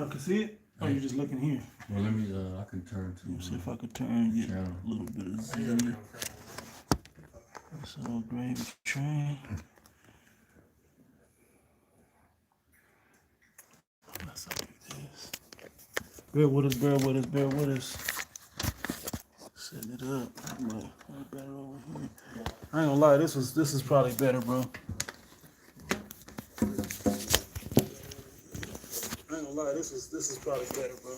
Y'all can see it? Or you just looking here? Well, let me, I can turn to. Let me see if I could turn, get a little bit of zoom. So, gravy train. Let's do this. Bear with us, bear with us, bear with us. Setting it up. Better over here. I ain't gonna lie, this is probably better, bro. I ain't gonna lie, this is probably better, bro.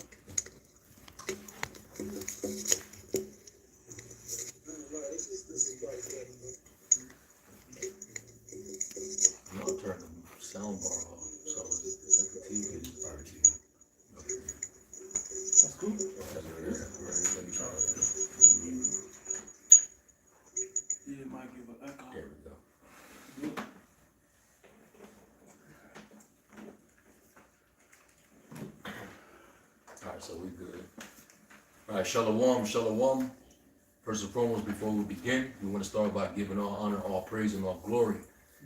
I'm gonna turn the sound bar off, so it's at the TV is part of TV. Okay. That's cool. Let me try it. Yeah, it might give an echo. There we go. Yeah. Alright, so we good. Alright, shalom, shalom. First and foremost, before we begin, we want to start by giving all honor, all praise, and all glory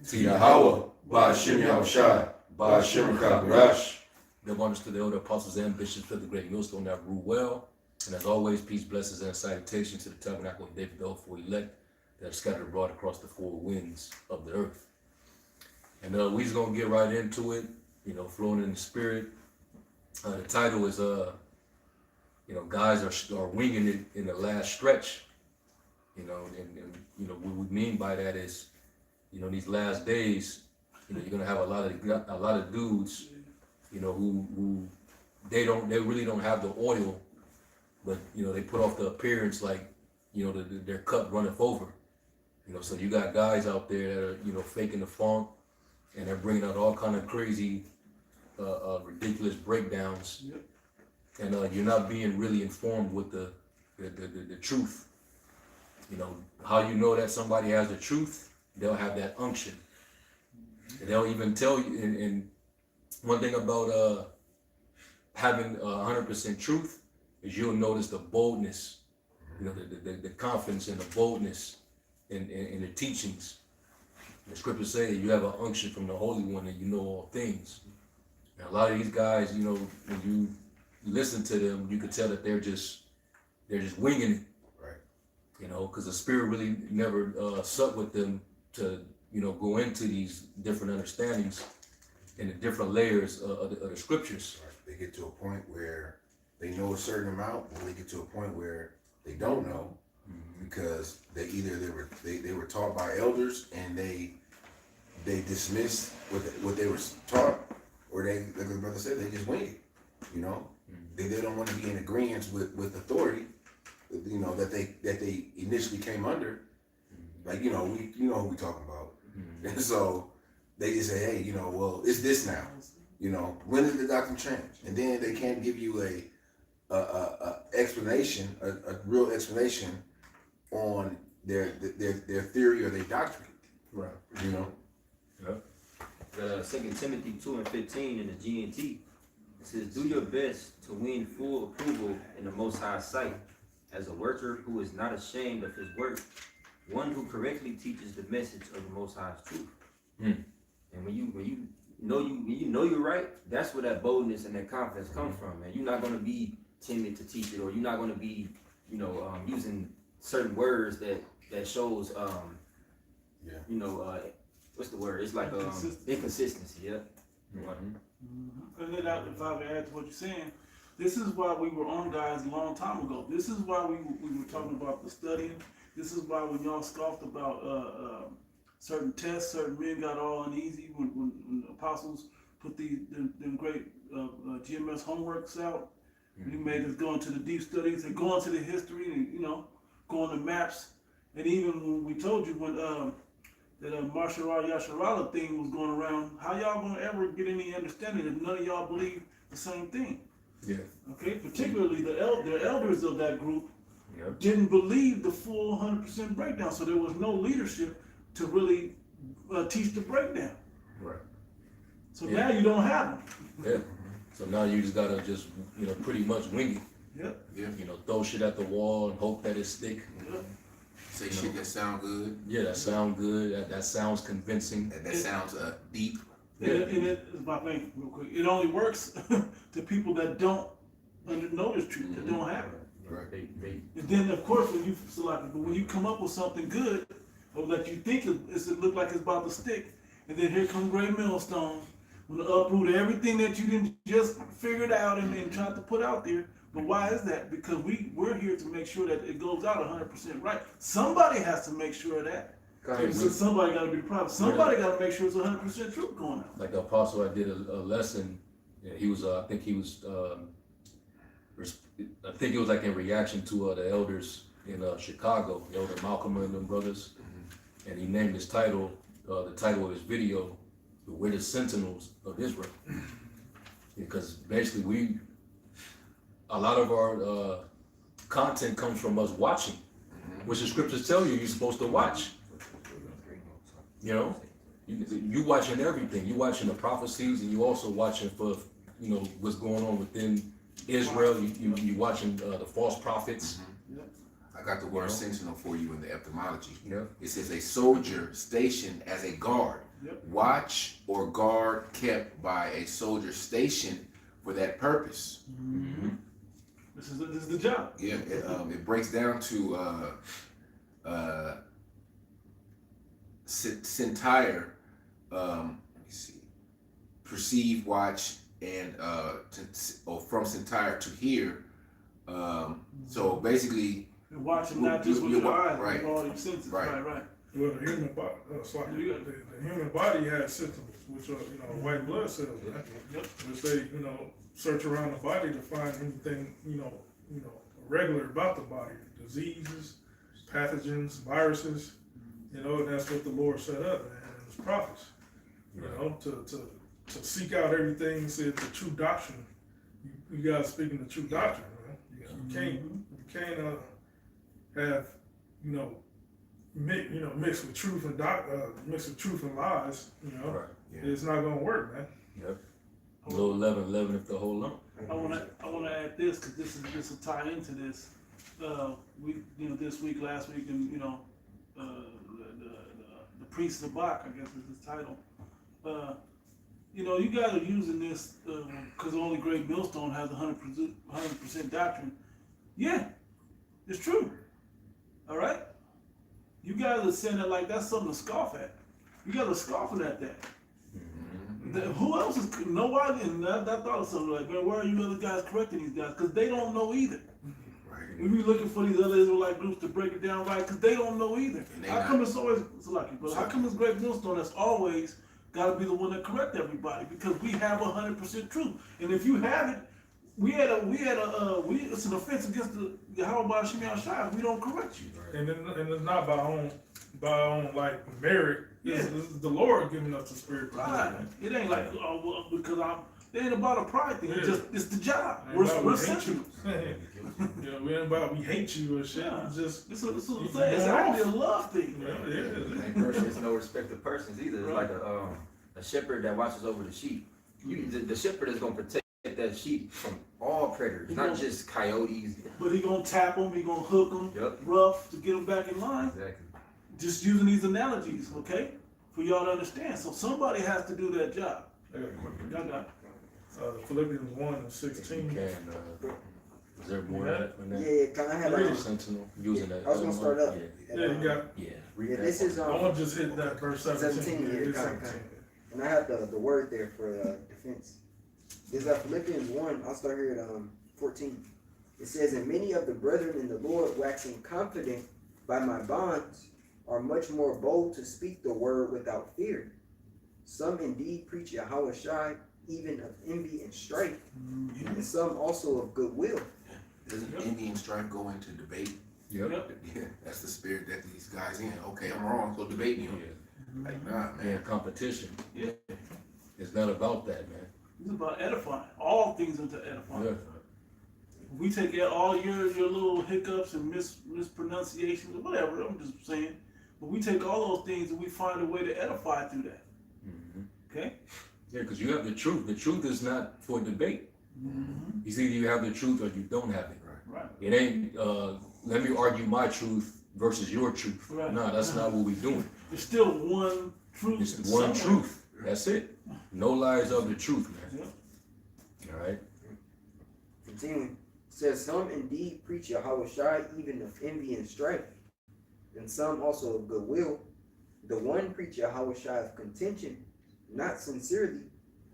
to Yahweh, Ba'ashem Yahushai, Ba'ashem Kakarash. Give honors to the elder apostles and bishops of the great millstone that rule well. And as always, peace, blessings, and salutation to the tabernacle of David, the hopeful elect that are scattered abroad across the four winds of the earth. And we just gonna get right into it, flowing in the spirit. The title is, guys are winging it in the last stretch. And what we mean by that is, these last days, you're gonna have a lot of dudes, who they really don't have the oil, but they put off the appearance like, their cup runneth over. So you got guys out there that are, faking the funk, and they're bringing out all kind of crazy, ridiculous breakdowns. Yep. And you're not being really informed with the truth. How you know that somebody has the truth? They'll have that unction. And they'll even tell you, and one thing about having 100% truth is you'll notice the boldness, the confidence and the boldness in the teachings. The scriptures say that you have an unction from the Holy One and you know all things. Now, a lot of these guys, when you listen to them, you can tell that they're just winging it. Right. Because the Spirit really never sucked with them to, go into these different understandings and the different layers of the scriptures. Right. They get to a point where they know a certain amount, or they get to a point where they don't know, because they were taught by elders and they dismissed what they were taught, or they, like the brother said, they just wing it. They don't want to be in agreement with authority, that they initially came under. Like, we who we talking about. And so they just say, hey, well, it's this now. When did the doctrine change? And then they can't give you a explanation, a real explanation on their theory or their doctrine. Right. Yep. 2 Timothy 2:15 in the GNT, it says, do your best to win full approval in the Most High sight, as a worker who is not ashamed of his work, one who correctly teaches the message of the Most High's truth. And when you know you're right, that's where that boldness and that confidence comes from. And you're not going to be timid to teach it, or you're not going to be, using certain words that shows, what's the word? It's like inconsistency. Yeah. And then if I could add to what you're saying, this is why we were on, guys, a long time ago. This is why we were talking about the studying. This is why when y'all scoffed about certain tests, certain men got all uneasy when the apostles put them great GMS homeworks out. He made us go into the deep studies and go into the history and go on the maps. And even when we told you when that martial Yasharala thing was going around, how y'all gonna ever get any understanding if none of y'all believe the same thing? Yeah. Okay, particularly the elders of that group didn't believe the full 100% breakdown, so there was no leadership to really teach the breakdown. Right. So now you don't have them. Yeah. So now you just gotta just pretty much wing it. Yep. Yeah. Throw shit at the wall and hope that it stick. Yep. Say shit that sound good. Yeah, that sound good. That sounds convincing. And that sounds deep. And it is my thing, real quick. It only works to people that don't know this truth, that don't have it. Right. And then, of course, when you select it, but when you come up with something good, or that you think it look like it's about to stick, and then here comes Great Millstone, will uproot everything that you didn't just figured out and tried to put out there. But why is that? Because we're here to make sure that it goes out 100% right. Somebody has to make sure of that. So somebody got to be the prophet. Somebody got to make sure it's 100% truth going out. Like the apostle, I did a lesson. He was, I think it was like in reaction to the elders in Chicago, Elder Malcolm and them brothers, and he named his title, the title of his video, "We're the Sentinels of Israel," because basically a lot of our content comes from us watching, which the scriptures tell you're supposed to watch. You know, you watching everything. You watching the prophecies, and you also watching for what's going on within Israel. You watching the false prophets. I got the word sentinel for you in the etymology. Yeah. It says a soldier stationed as a guard. Yep. Watch or guard kept by a soldier stationed for that purpose. This is the job. Yeah, it breaks down to Sentire, let me see, perceive, watch, and from Sentire to hear. So basically, You're watching not just with your eyes, right, with all your senses. right. Right. Well, the human body, the human body has symptoms, which are, white blood cells, right? Yep. Which they, search around the body to find anything, regular about the body, diseases, pathogens, viruses, and that's what the Lord set up, man, and His prophets, to seek out everything, said the true doctrine. You guys speaking the true doctrine, man. You can't have, mixed with truth and mixed with truth and lies, Right. Yeah. It's not gonna work, man. Yep. A little leaven if the whole lump. I wanna add this because this will tie into this. We this week, last week, and the priest of Bach, I guess is his title. You guys are using this because only Great Millstone has 100% doctrine. Yeah, it's true. All right. You guys are saying that like that's something to scoff at. You guys are scoffing at that. Who else is nobody? And I thought of something like, man, where are you other guys correcting these guys? Because they don't know either. Right. We be looking for these other Israelite groups to break it down right, because they don't know either. How come it's always how come it's Great Millstone that's always got to be the one that correct everybody? Because we have 100% truth, and if you have it, it's an offense against the Yahweh Shemiah Shai. We don't correct you. And it's not by our own like merit. It's the Lord giving us the spirit to do it, Right. man. It ain't like because it ain't about a pride thing. Yeah. It's the job. Ain't We're about we hate sensitive. you. We ain't about we hate you or shit. Yeah. It's just It's actually going a love thing. yeah, it is. And there's no respect of persons either. It's like a shepherd that watches over the sheep. The shepherd is gonna protect that sheep from all predators, not just coyotes. But he gonna tap them. He gonna hook them Yep. rough to get them back in line. Exactly. Just using these analogies, okay, for y'all to understand. So somebody has to do that job. I got a quick Y'all got Philippians 1 and If 16. you can, is there more on that? Yeah, can I have Read a, it. Sentinel using that. I was gonna start up. Yeah. Yeah, you got. Yeah. Read Yeah, that this one. is I want to just hit that verse 17. 17, yeah, it's kinda. 17. and I have the word there for defense. Is Philippians 1, I'll start here at 14. It says, and many of the brethren in the Lord waxing confident by my bonds are much more bold to speak the word without fear. Some indeed preach Yahweh Shai, even of envy and strife, and some also of goodwill. Doesn't Indian strife go into debate? Yep. Yeah, that's the spirit that these guys in. Okay, I'm wrong, so debate me. Yeah. Like, nah, Yeah, man. it. competition. Yeah, It's not about that, man. it's about edifying. All things into edifying. Yeah. We take out all your little hiccups and mispronunciations or whatever. I'm just saying, but we take all those things and we find a way to edify through that. Okay. Yeah, because you have the truth. The truth is not for debate. It's either you have the truth or you don't have it. Right. It ain't, let me argue my truth versus your truth. Right. No, that's not what we're doing. There's still one truth. It's one somewhere. truth. That's it. No lies of the truth, man. Yep. All right. Continuing, says some indeed preach Yahweh Shai even of envy and strife, and some also of goodwill. The one preach Yahweh Shai of contention, not sincerely,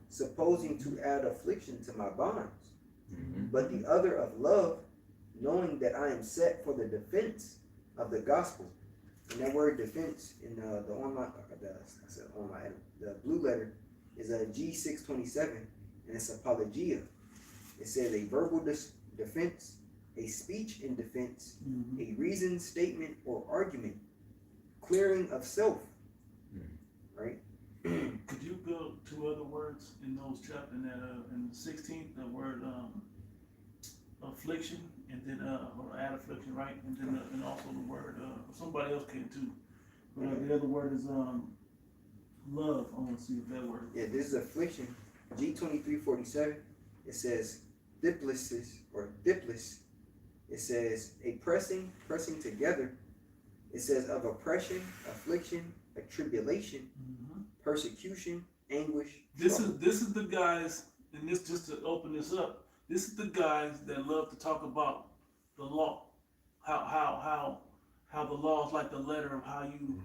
supposing to add affliction to my bonds, but the other of love, knowing that I am set for the defense of the gospel. And that word defense in the blue letter is a G627, and it's apologia. It says a verbal defense, a speech in defense, a reasoned statement or argument, clearing of self. Right? Could you go two other words in those chapters in the 16th, the word affliction, and then or add affliction, right? And then and also the word somebody else can too. But the other word is love. I want to see if that word. Yeah, this is affliction. G2347. It says diplysis or diplis. It says a pressing together. It says of oppression, affliction, a tribulation, persecution, anguish. This is the guys, and this just to open this up. This is the guys that love to talk about the law, how the law is like the letter of how you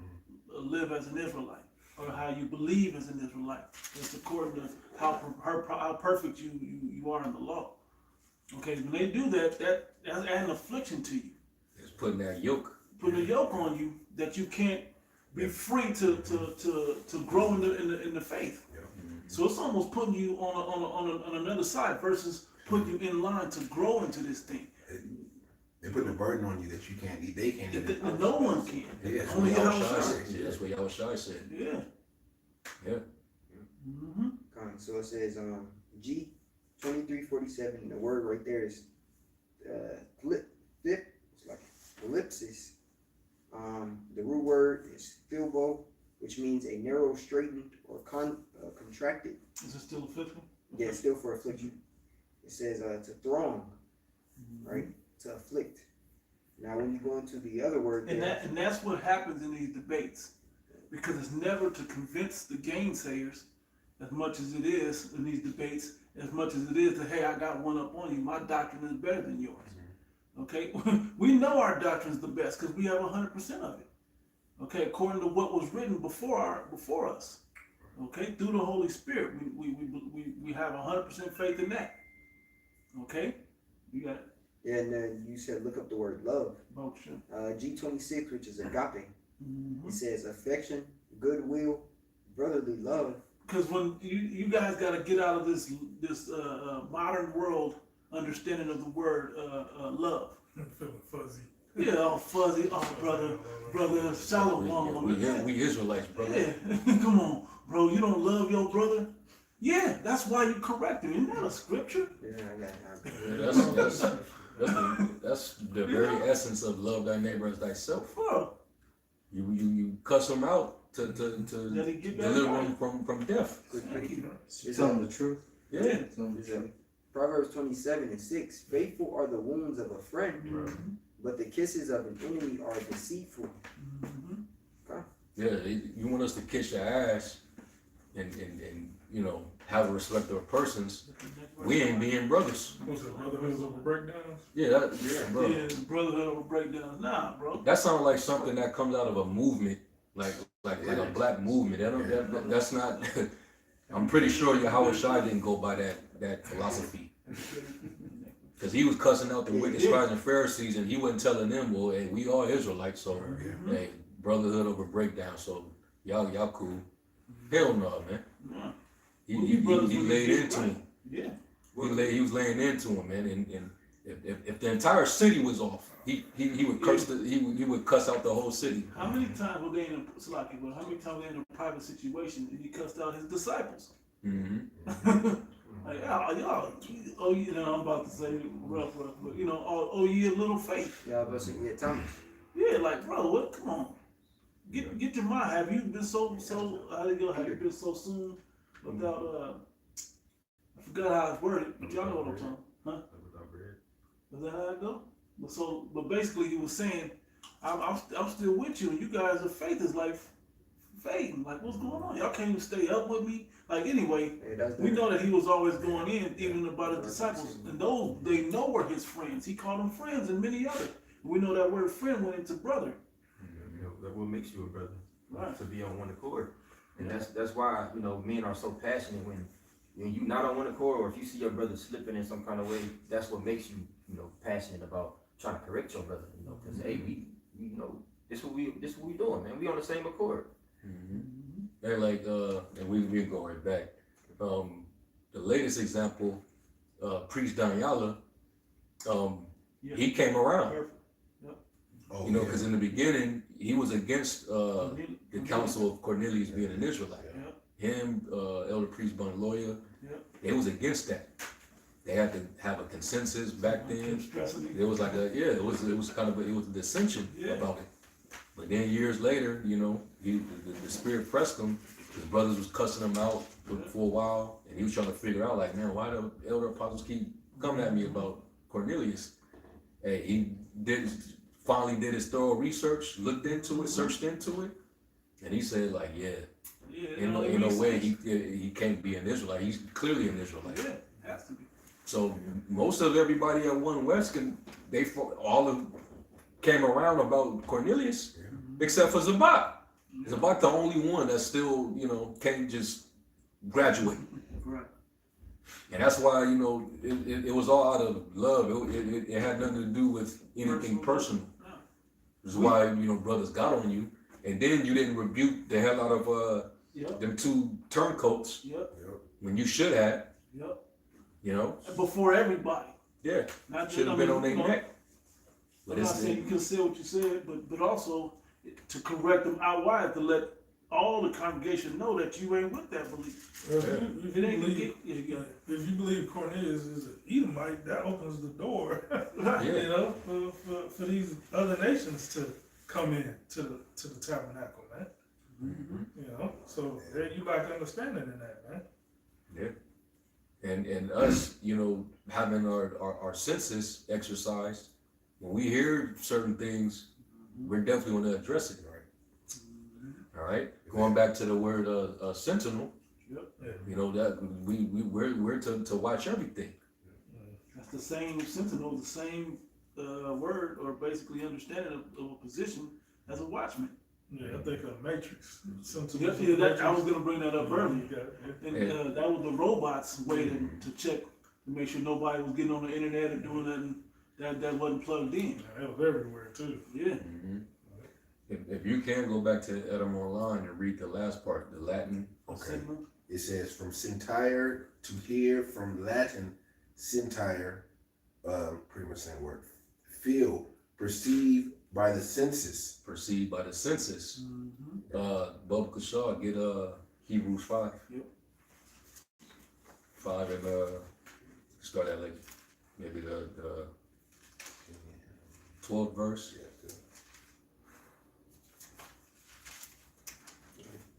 live as an Israelite, or how you believe as an Israelite. It's according to how perfect you are in the law. Okay, when they do that, that's adding affliction to you. It's putting that yoke. Putting a yoke on you that you can't be free to grow in the faith. So it's almost putting you on another side versus putting you in line to grow into this thing. They put the burden on you that you can't eat. They can't eat. No one can. Yeah, Only Yahweh Shai Shai. said. That's what Yahweh Shai said. Yeah. Yeah. So it says G2347. The word right there is it's like ellipsis. The root word is philbo, which means a narrow, straightened, or contracted. Is it still affliction? Yeah, still for affliction. It says to throng, right? To afflict. Now, when you go into the other word, And that's what happens in these debates, because it's never to convince the gainsayers as much as it is in these debates, as much as it is to, hey, I got one up on you. My doctrine is better than yours. Okay, we know our doctrine is the best because we have 100% of it. Okay, according to what was written before us. Okay, through the Holy Spirit, we have 100% faith in that. Okay, you got it. Yeah, and then you said look up the word love. Motion. G26, which is agape. It says affection, goodwill, brotherly love. Because when you guys got to get out of this modern world understanding of the word love. I'm feeling fuzzy. Yeah, all fuzzy. Oh, brother, shalom. We Israelites, brother. Yeah, come on, bro. You don't love your brother? Yeah, that's why you correct him. Isn't that a scripture? Yeah, I got That's the very essence of love thy neighbor as thyself. Bro. You cuss him out to Let it get back deliver right. him from death. Tell them the truth. Yeah. Tell them the truth. Proverbs 27:6. Faithful are the wounds of a friend, but the kisses of an enemy are deceitful. Yeah, you want us to kiss your ass and you know have a respect of persons. We ain't being brothers. What's it, brotherhood over breakdowns? Yeah, bro. Yeah, brotherhood over breakdowns. Nah, bro. That sounds like something that comes out of a movement, like a black movement. That's not. I'm pretty sure Yahweh Shai didn't go by that philosophy. Because he was cussing out the wicked scribes and Pharisees, and he wasn't telling them, well, hey, we are Israelites, so hey, brotherhood over breakdown, so y'all cool. Hell no, man. Nah. He laid into him. Yeah. He was laying into him, man. And if the entire city was off, he would curse he would cuss out the whole city. How many times were they in how many times were they in a private situation and he cussed out his disciples? Like, y'all, you know, I'm about to say rough, but you know, ye a little faith. Yeah, but Tommy. Yeah, like, bro, what? Come on, get your mind. Have you been so? How do you go? Have you been so soon without? I forgot how it's worded, but y'all know what I'm talking, huh? Is that how it go? But basically, he was saying, I'm still with you, and you guys' faith is like fading. Like, what's going on? Y'all can't even stay up with me. Like, anyway, Hey, that's we the, know that he was always going in, even about his disciples, and those they know were his friends. He called them friends, and many others. We know that word friend went into brother. You know, that what makes you a brother, Right. to be on one accord. And that's why, you know, men are so passionate when you not on one accord, or if you see your brother slipping in some kind of way, that's what makes you, you know, passionate about trying to correct your brother, you know, because hey, we you know, this what we doing, man. We on the same accord. And like, and we go right back. The latest example, Priest Daniela, Yeah. he came around, Perfect. Oh, you know, yeah. because in the beginning he was against the council of Cornelius being an Israelite. Yeah. Him, Elder Priest Bonloya, Yeah. they was against that. They had to have a consensus back then. Stressing It was like it was kind of a dissension Yeah. about it. But then years later, you know, the spirit pressed him. His brothers was cussing him out for a while, and he was trying to figure out, like, man, why the elder apostles keep coming at me about Cornelius? And he finally did his thorough research, looked into it, searched into it, and he said, like, yeah, Yeah. in no way he can't be an Israelite. He's clearly an Israelite. Yeah. Has to be. So most of everybody at One West all of them came around about Cornelius, except for Zabak. Zabak the only one that still, you know, can't just graduate. Right. And that's why, you know, it was all out of love. It had nothing to do with anything personal. Yeah. This is why, you know, brothers got on you. And then you didn't rebuke the hell out of Yep. them two turncoats Yep. when you should have, Yep. you know. And before everybody. Yeah, Not should have been on their neck. But I'm not saying you can say what you said, but also to correct them out wide, to let all the congregation know that you ain't with that belief. Well, If if it you ain't believe, yeah. if you believe Cornelius is an Edomite, that opens the door, Yeah. you know, for these other nations to come in to the tabernacle, man. You know, so there you lack understanding in that, man. Yeah. And us, you know, having our senses exercised, when we hear certain things, we're definitely going to address it. All right. Going back to the word sentinel, Yep. you know, that we're to watch everything. That's the same sentinel, the same word or basically understanding of a position as a watchman. Yeah, I think of Matrix. I was gonna bring that up earlier. Yeah. And that was the robots waiting to check to make sure nobody was getting on the internet and doing nothing that wasn't plugged in. That was everywhere too. Yeah. If you can go back to Edom Online and read the last part, the Latin. Okay. Sentinel. It says from sentire to hear, from Latin sentire, pretty much same word. Feel, perceive by the senses. Perceived by the senses. Mm-hmm. Bubba Kashaw, get Hebrews 5. Yep. 5 and start at like maybe the 12th verse.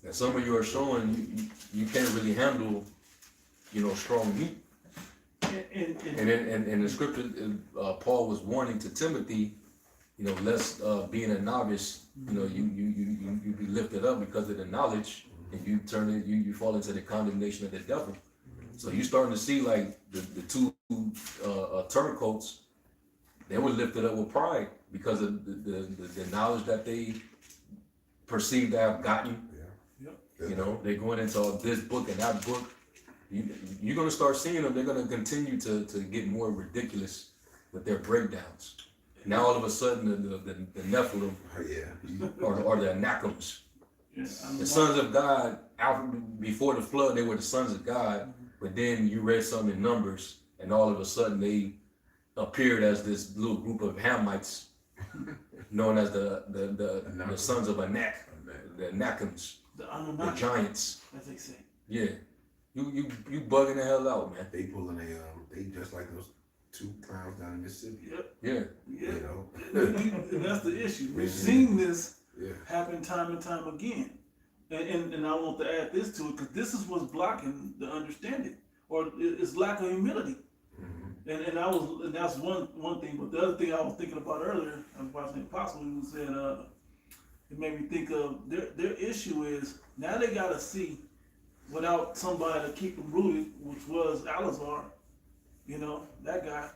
And some of you are showing you can't really handle, you know, strong meat. And in the scripture, Paul was warning to Timothy, you know, lest being a novice, you know, you be lifted up because of the knowledge, and you fall into the condemnation of the devil. So you starting to see like the two turncoats, they were lifted up with pride because of the knowledge that they perceived to have gotten. You know, they're going into this book and that book. You're going to start seeing them. They're going to continue to get more ridiculous with their breakdowns. Now all of a sudden the Nephilim or the Anakims, the sons of God, before the flood they were the sons of God, but then you read something in Numbers and all of a sudden they appeared as this little group of Hamites known as the sons of Anak, the Anakims. The giants. As they say. Yeah. You bugging the hell out, man. They pulling they just like those two clowns down in Mississippi. Yep. Yeah. Yeah. You know? And that's the issue. We've seen this Yeah. happen time and time again. And I want to add this to it because this is what's blocking the understanding or it's lack of humility. And that's one thing. But the other thing I was thinking about earlier, I was watching the Apostle, he said, it made me think of their issue is now they gotta see without somebody to keep them rooted, which was Alazar, you know, that guy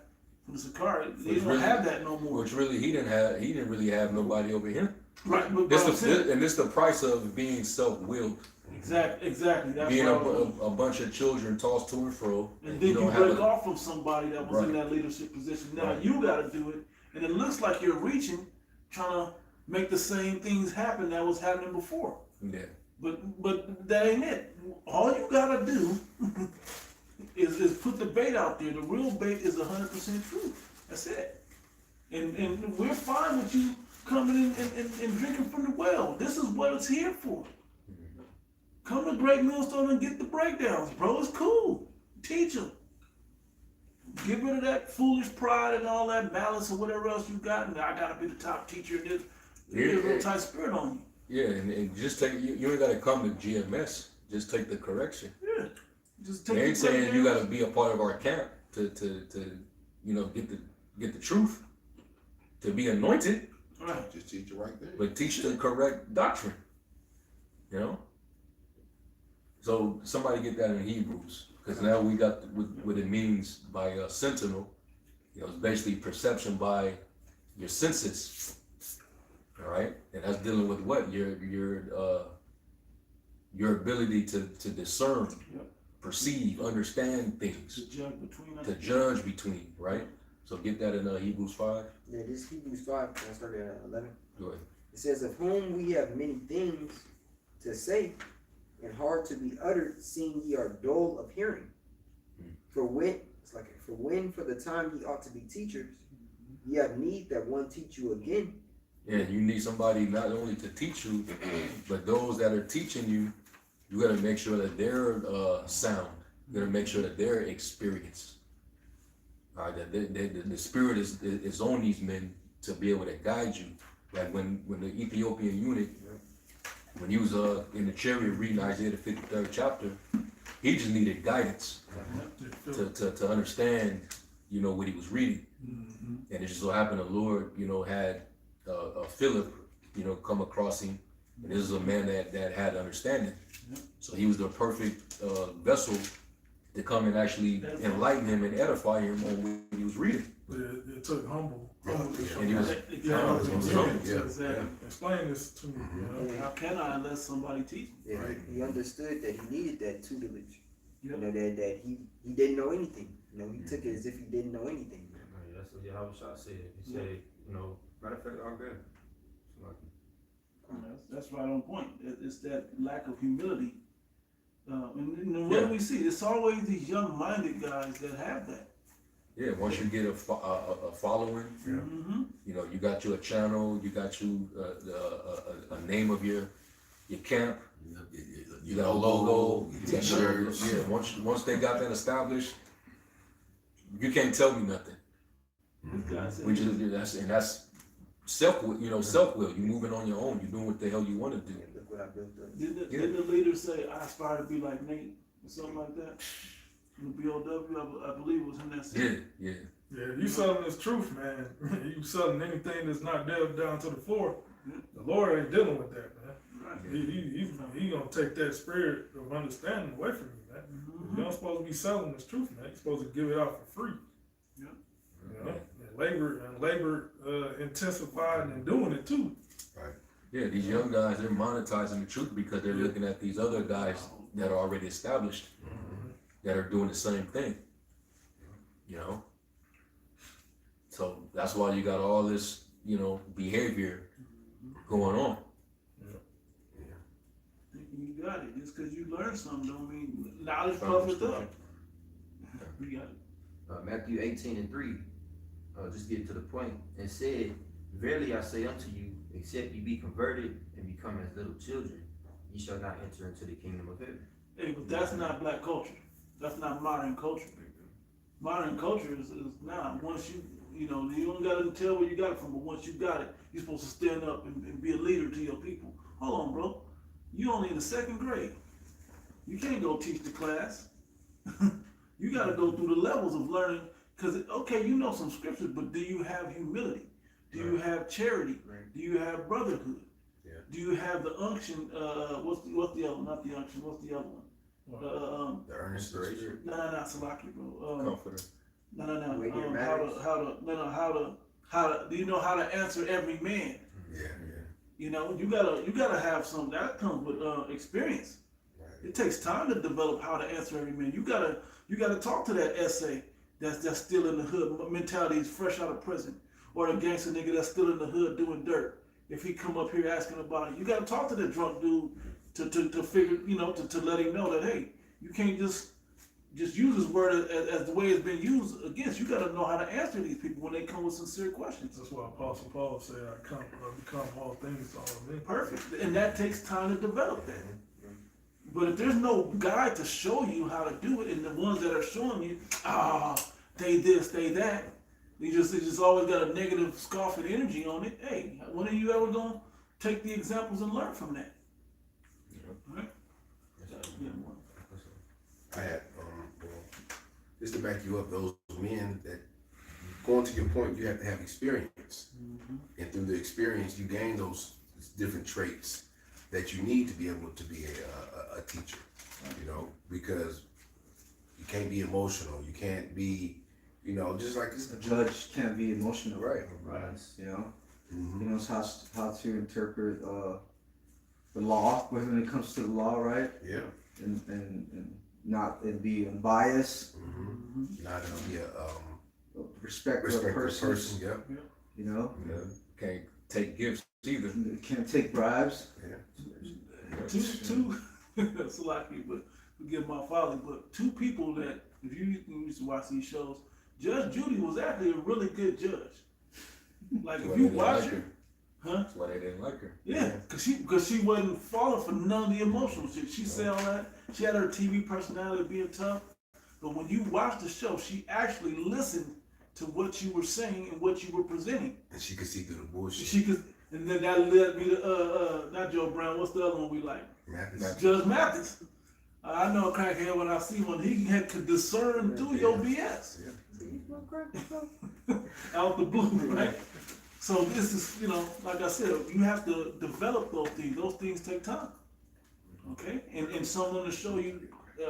from the Sakari. They Which don't really- have that no more. Which really he didn't really have nobody over him. Right, but This I'm saying, and this the price of being self-willed, exactly. That's being what I was- a bunch of children tossed to and fro, and and then you you don't have break a, off from somebody that was in Right. that leadership position. Now Right. you gotta do it, and it looks like you're reaching, trying to make the same things happen that was happening before. yeah. But that ain't it. All you gotta do is put the bait out there. The real bait is 100% truth. That's it. And we're fine with you coming in and drinking from the well. This is what it's here for. Come to Great Millstone and get the breakdowns, bro. It's cool. Teach them. Get rid of that foolish pride and all that malice or whatever else you got. And I gotta be the top teacher in this. There's a real tight spirit on Yeah, and just take you ain't gotta come to GMS. Just take the correction. you. Yeah. Just take They the ain't saying you breakdowns. gotta be a part of our camp to you know get the truth, to be anointed, Right. Just teach it right there. but teach the correct doctrine. You know. So somebody get that in Hebrews, because now we got what it means by sentinel. You know, it's basically perception by your senses. All right, and that's dealing with what your ability to discern, Yep. perceive, understand things, To judge between us. to judge between, right? So get that in Hebrews 5. Yeah, this Hebrews 5, I started at 11. Go ahead. It says, of whom we have many things to say, and hard to be uttered, seeing ye are dull of hearing. For when for the time ye ought to be teachers, ye have need that one teach you again. Yeah, you need somebody not only to teach you, but those that are teaching you, you gotta make sure that they're sound. You gotta make sure that they're experienced. All right, that the spirit is on these men to be able to guide you. Like when the Ethiopian eunuch, when he was in the chariot reading Isaiah the 53rd chapter, he just needed guidance to understand, you know, what he was reading. And it just so happened the Lord, you know, had Philip, you know, come across him, and this is a man that had understanding. So he was the perfect vessel to come and actually enlighten him and edify him on what he was reading. But it took humble. And he was Exactly. Explain this to me. You know? How can I unless somebody teach me? Yeah, Right. he understood that he needed that tutelage. Yep. You know, that he didn't know anything. You know, he took it as if he didn't know anything. Right, that's what Yahweh said. He said, you know, matter of fact, I'll grab it. That's right on point. It's that lack of humility. And what do we see? It's always these young-minded guys that have that. Yeah, once you get a following, Mm-hmm. you know, you got you a channel, you got you a name of your camp, you got a logo, you got T-shirts. yeah, once they got that established, you can't tell me nothing. This guy said, We just that's self-will, you know, self-will. You moving on your own. You doing what the hell you want to do. Yeah, look what I built up. didn't the leader say, I aspire to be like Nate, or something like that? In the BOW, I believe it was him that said. Yeah. Yeah, you selling this truth, man. You selling anything that's not nailed down to the floor. The Lord ain't dealing with that, man. Right. He gonna take that spirit of understanding away from you, man. You don't supposed to be selling this truth, man. You're supposed to give it out for free. Yeah. You know, and labor intensified and doing it too. Yeah, these young guys, they're monetizing the truth because they're looking at these other guys that are already established that are doing the same thing. You know? So that's why you got all this, you know, behavior going on. Thinking you got it. Just because you learned something don't mean knowledge puffeth up. You got it. Matthew 18:3, just get to the point, and said, verily I say unto you, except ye be converted and become as little children, ye shall not enter into the kingdom of heaven. Hey, but that's not black culture. That's not modern culture. Modern culture is now, once you know, you don't got to tell where you got it from, but once you got it, you're supposed to stand up and be a leader to your people. Hold on, bro. You only in the second grade. You can't go teach the class. You got to go through the levels of learning, because, okay, you know some scriptures, but do you have humility? Do you have charity? Right. Do you have brotherhood? Yeah. Do you have the unction? What's the other one? Not the unction. What's the other one? The earnest of the spirit. No, Salaki, bro. Comforter. No. When it How to? Do you know how to answer every man? Yeah. You know, you gotta have some that comes with experience. Right. It takes time to develop how to answer every man. You gotta talk to that essay that's still in the hood. Mentality is fresh out of prison, or the gangster nigga that's still in the hood doing dirt. If he come up here asking about it, you gotta talk to the drunk dude to figure, to let him know that, hey, you can't just use his word as the way it's been used against. You gotta know how to answer these people when they come with sincere questions. That's why Apostle Paul said, I become all things to all men. Perfect, and that takes time to develop that. But if there's no guide to show you how to do it, and the ones that are showing you, they this, they that, they just always got a negative scoffing energy on it. Hey, when are you ever gonna take the examples and learn from that? Right? Yeah, well, I had, just to back you up, those men that, going to your point, you have to have experience. And through the experience, you gain those different traits that you need to be able to be a teacher, because you can't be emotional. You can't be, just like this. A judge can't be emotional. Right. You know, Mhm. he knows how to interpret the law when it comes to the law, right? Yeah. And not and be unbiased, Not to be respect respect the the person. Yep. You know, Can't take gifts either. can't take bribes. two that's lucky, but forgive my folly, but two people that, if you used to watch these shows, Judge Judy was actually a really good judge. Like That's if why you they watch didn't her, like huh? That's why they didn't like her. Yeah, cause she wasn't falling for none of the emotional shit. She said all that. She had her TV personality being tough, but when you watch the show, she actually listened to what you were saying and what you were presenting. And she could see through the bullshit. She could, and then that led me to not Joe Brown. What's the other one we like? Mathis. Judge Mathis. I know a crackhead when I see one. He could discern through your BS. Out the blue, right? So this is, like I said, you have to develop those things. Those things take time. Okay? And someone to show you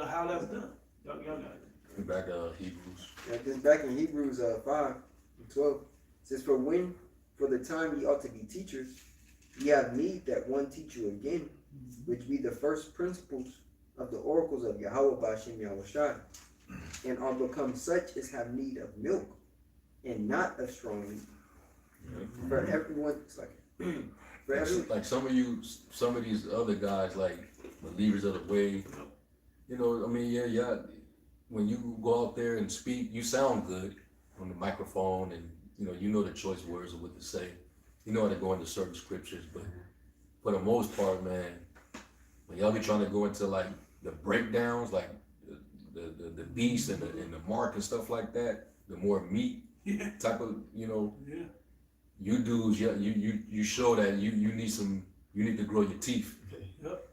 how that's done. Y'all got it. Back Hebrews. This back in Hebrews 5:12 says, for the time ye ought to be teachers, ye have need that one teach you again, which be the first principles of the oracles of Yahweh Ba'ashem Yahushai, and are become such as have need of milk, and not of strong meat. For everyone, it's like for everyone. Like some of these other guys, like believers of the way, yeah. When you go out there and speak, you sound good on the microphone, and you know the choice words of what to say. You know how to go into certain scriptures, but for the most part, man, when y'all be trying to go into like the breakdowns, like the beast and the mark and stuff like that, the more meat type of, you dudes, you show that you need to grow your teeth. Yep.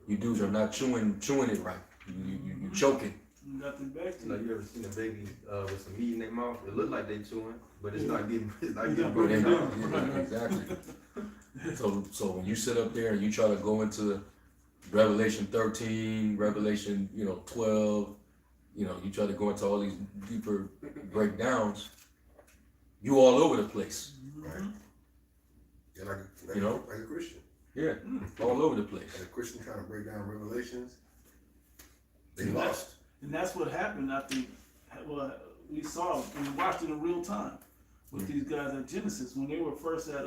You dudes are not chewing it right. You choking. Nothing back to Like you. you ever seen a baby with some meat in their mouth? It look like they chewing, but it's not getting Yeah. broken down. Right. Exactly. So when you sit up there and you try to go into Revelation 13, Revelation 12, you try to go into all these deeper breakdowns, you all over the place. Right. Yeah, like a Christian. Yeah, all over the place. As a Christian trying to break down Revelations, they lost. And that's what happened, I think. Well, we saw, we watched it in real time with these guys at Genesis. When they were first at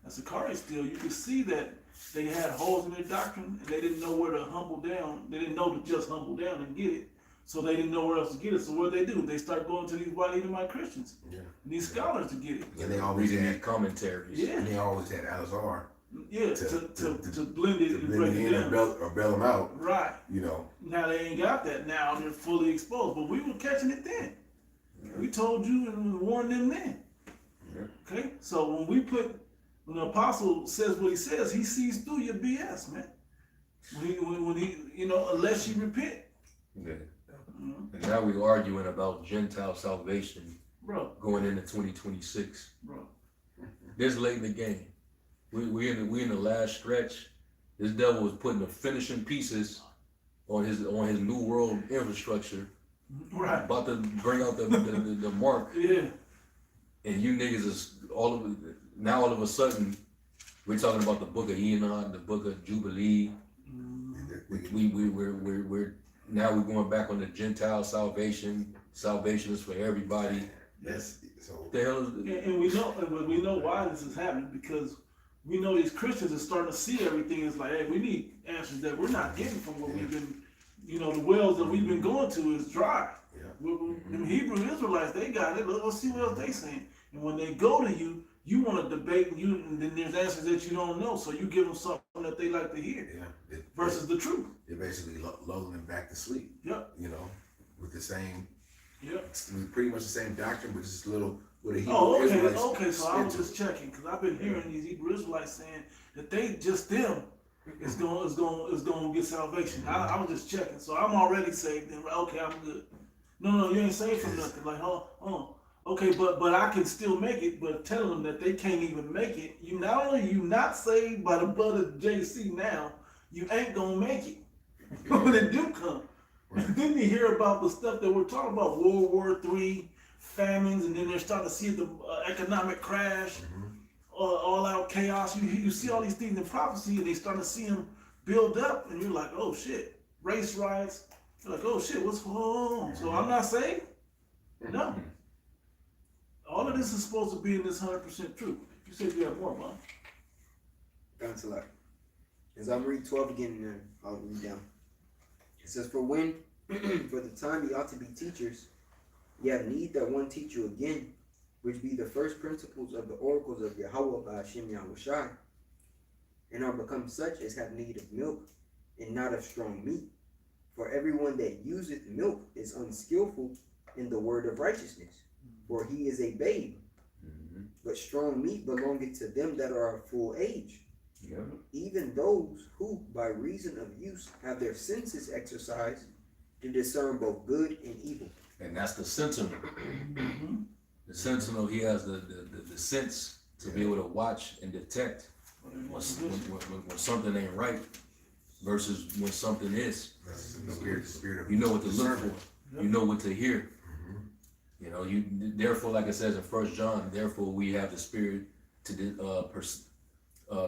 Sakari still, you could see that they had holes in their doctrine and they didn't know where to humble down. They didn't know to just humble down and get it. So they didn't know where else to get it. So what did they do? They start going to these white Edomite Christians, and these scholars to get it. And they always Reading these had commentaries. Yeah, and they always had Alazar to blend it to and blend break it it in down. or bail them out. Right. Now they ain't got that now. They're fully exposed. But we were catching it then. We told you and warned them then. Okay? So when the apostle says what he says, he sees through your BS, man. When he unless you repent. Yeah. And now we're arguing about Gentile salvation Bro. going into 2026. Bro. This late in the game. we in the last stretch. This devil is putting the finishing pieces on his new world infrastructure. Right. About to bring out the mark, Yeah. and you niggas is all of a sudden we're talking about the book of Enoch, the book of Jubilee. We're now we're going back on the Gentile salvation. Salvation is for everybody. Yes. So The hell is And we know why this is happening, because we know these Christians are starting to see everything. It's like, hey, we need answers that we're not getting from what we've been, the wells that we've been going to is dry. Yeah. Them Hebrew Israelites, they got it. Let's see what else they saying. And when they go to you, you want to debate, and then there's answers that you don't know, so you give them something that they like to hear yeah, versus the truth. they're basically lulling them back to sleep. Yep. With the same, Yep. pretty much the same doctrine, but just a little with a Hebrew Oh, okay, Israelites okay. So I was spin just checking, because I've been hearing these Hebrew Israelites saying that they just them is going to get salvation. I was just checking, so I'm already saved. Then okay, I'm good. No, you ain't saved from nothing. Like, okay, but I can still make it. But telling them that they can't even make it, you not only you not saved by the blood of JC now, you ain't gonna make it when it do come. And then you hear about the stuff that we're talking about, World War III, famines, and then they're starting to see the economic crash, all out chaos. You see all these things in prophecy, and they start to see them build up, and you're like, oh shit, race riots. You're like, oh shit, what's going on? So I'm not saved? No. All of this is supposed to be in this 100% truth. You said you have more, man. Thanks a lot. As I'm read 12 again, and then I'll read down. It says, for when, for the time ye ought to be teachers, ye have need that one teach you again, which be the first principles of the oracles of Yahweh by Hashem Yahushai, and are become such as have need of milk, and not of strong meat. For everyone that useth milk is unskillful in the word of righteousness, for he is a babe. But strong meat belongeth to them that are of full age, even those who by reason of use have their senses exercised to discern both good and evil. And that's the sentinel. The sentinel, he has the sense to be able to watch and detect when something ain't right versus when something is. That's the spirit of You know what to look discernment. for. You know what to hear. Therefore, like it says in 1 John, therefore we have the spirit to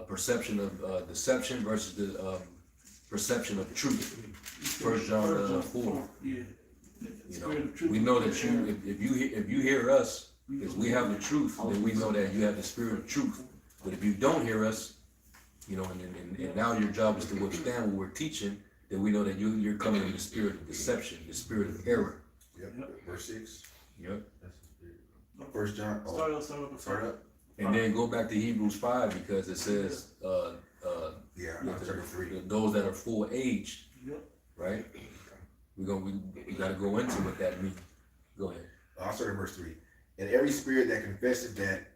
perception of deception versus the perception of truth. 1 John 4. Yeah. We know that if you hear us, because we have the truth, then we know that you have the spirit of truth. But if you don't hear us, and now your job is to withstand what we're teaching, then we know that you're coming in the spirit of deception, the spirit of error. Yep. Verse 6. Yep. 1 John. Start up. And then go back to Hebrews 5 because it says Yeah, I'm 33. those that are full aged, Yep. right? We gotta go into what that means. Go ahead. I'll start at verse 3. And every spirit that confesses that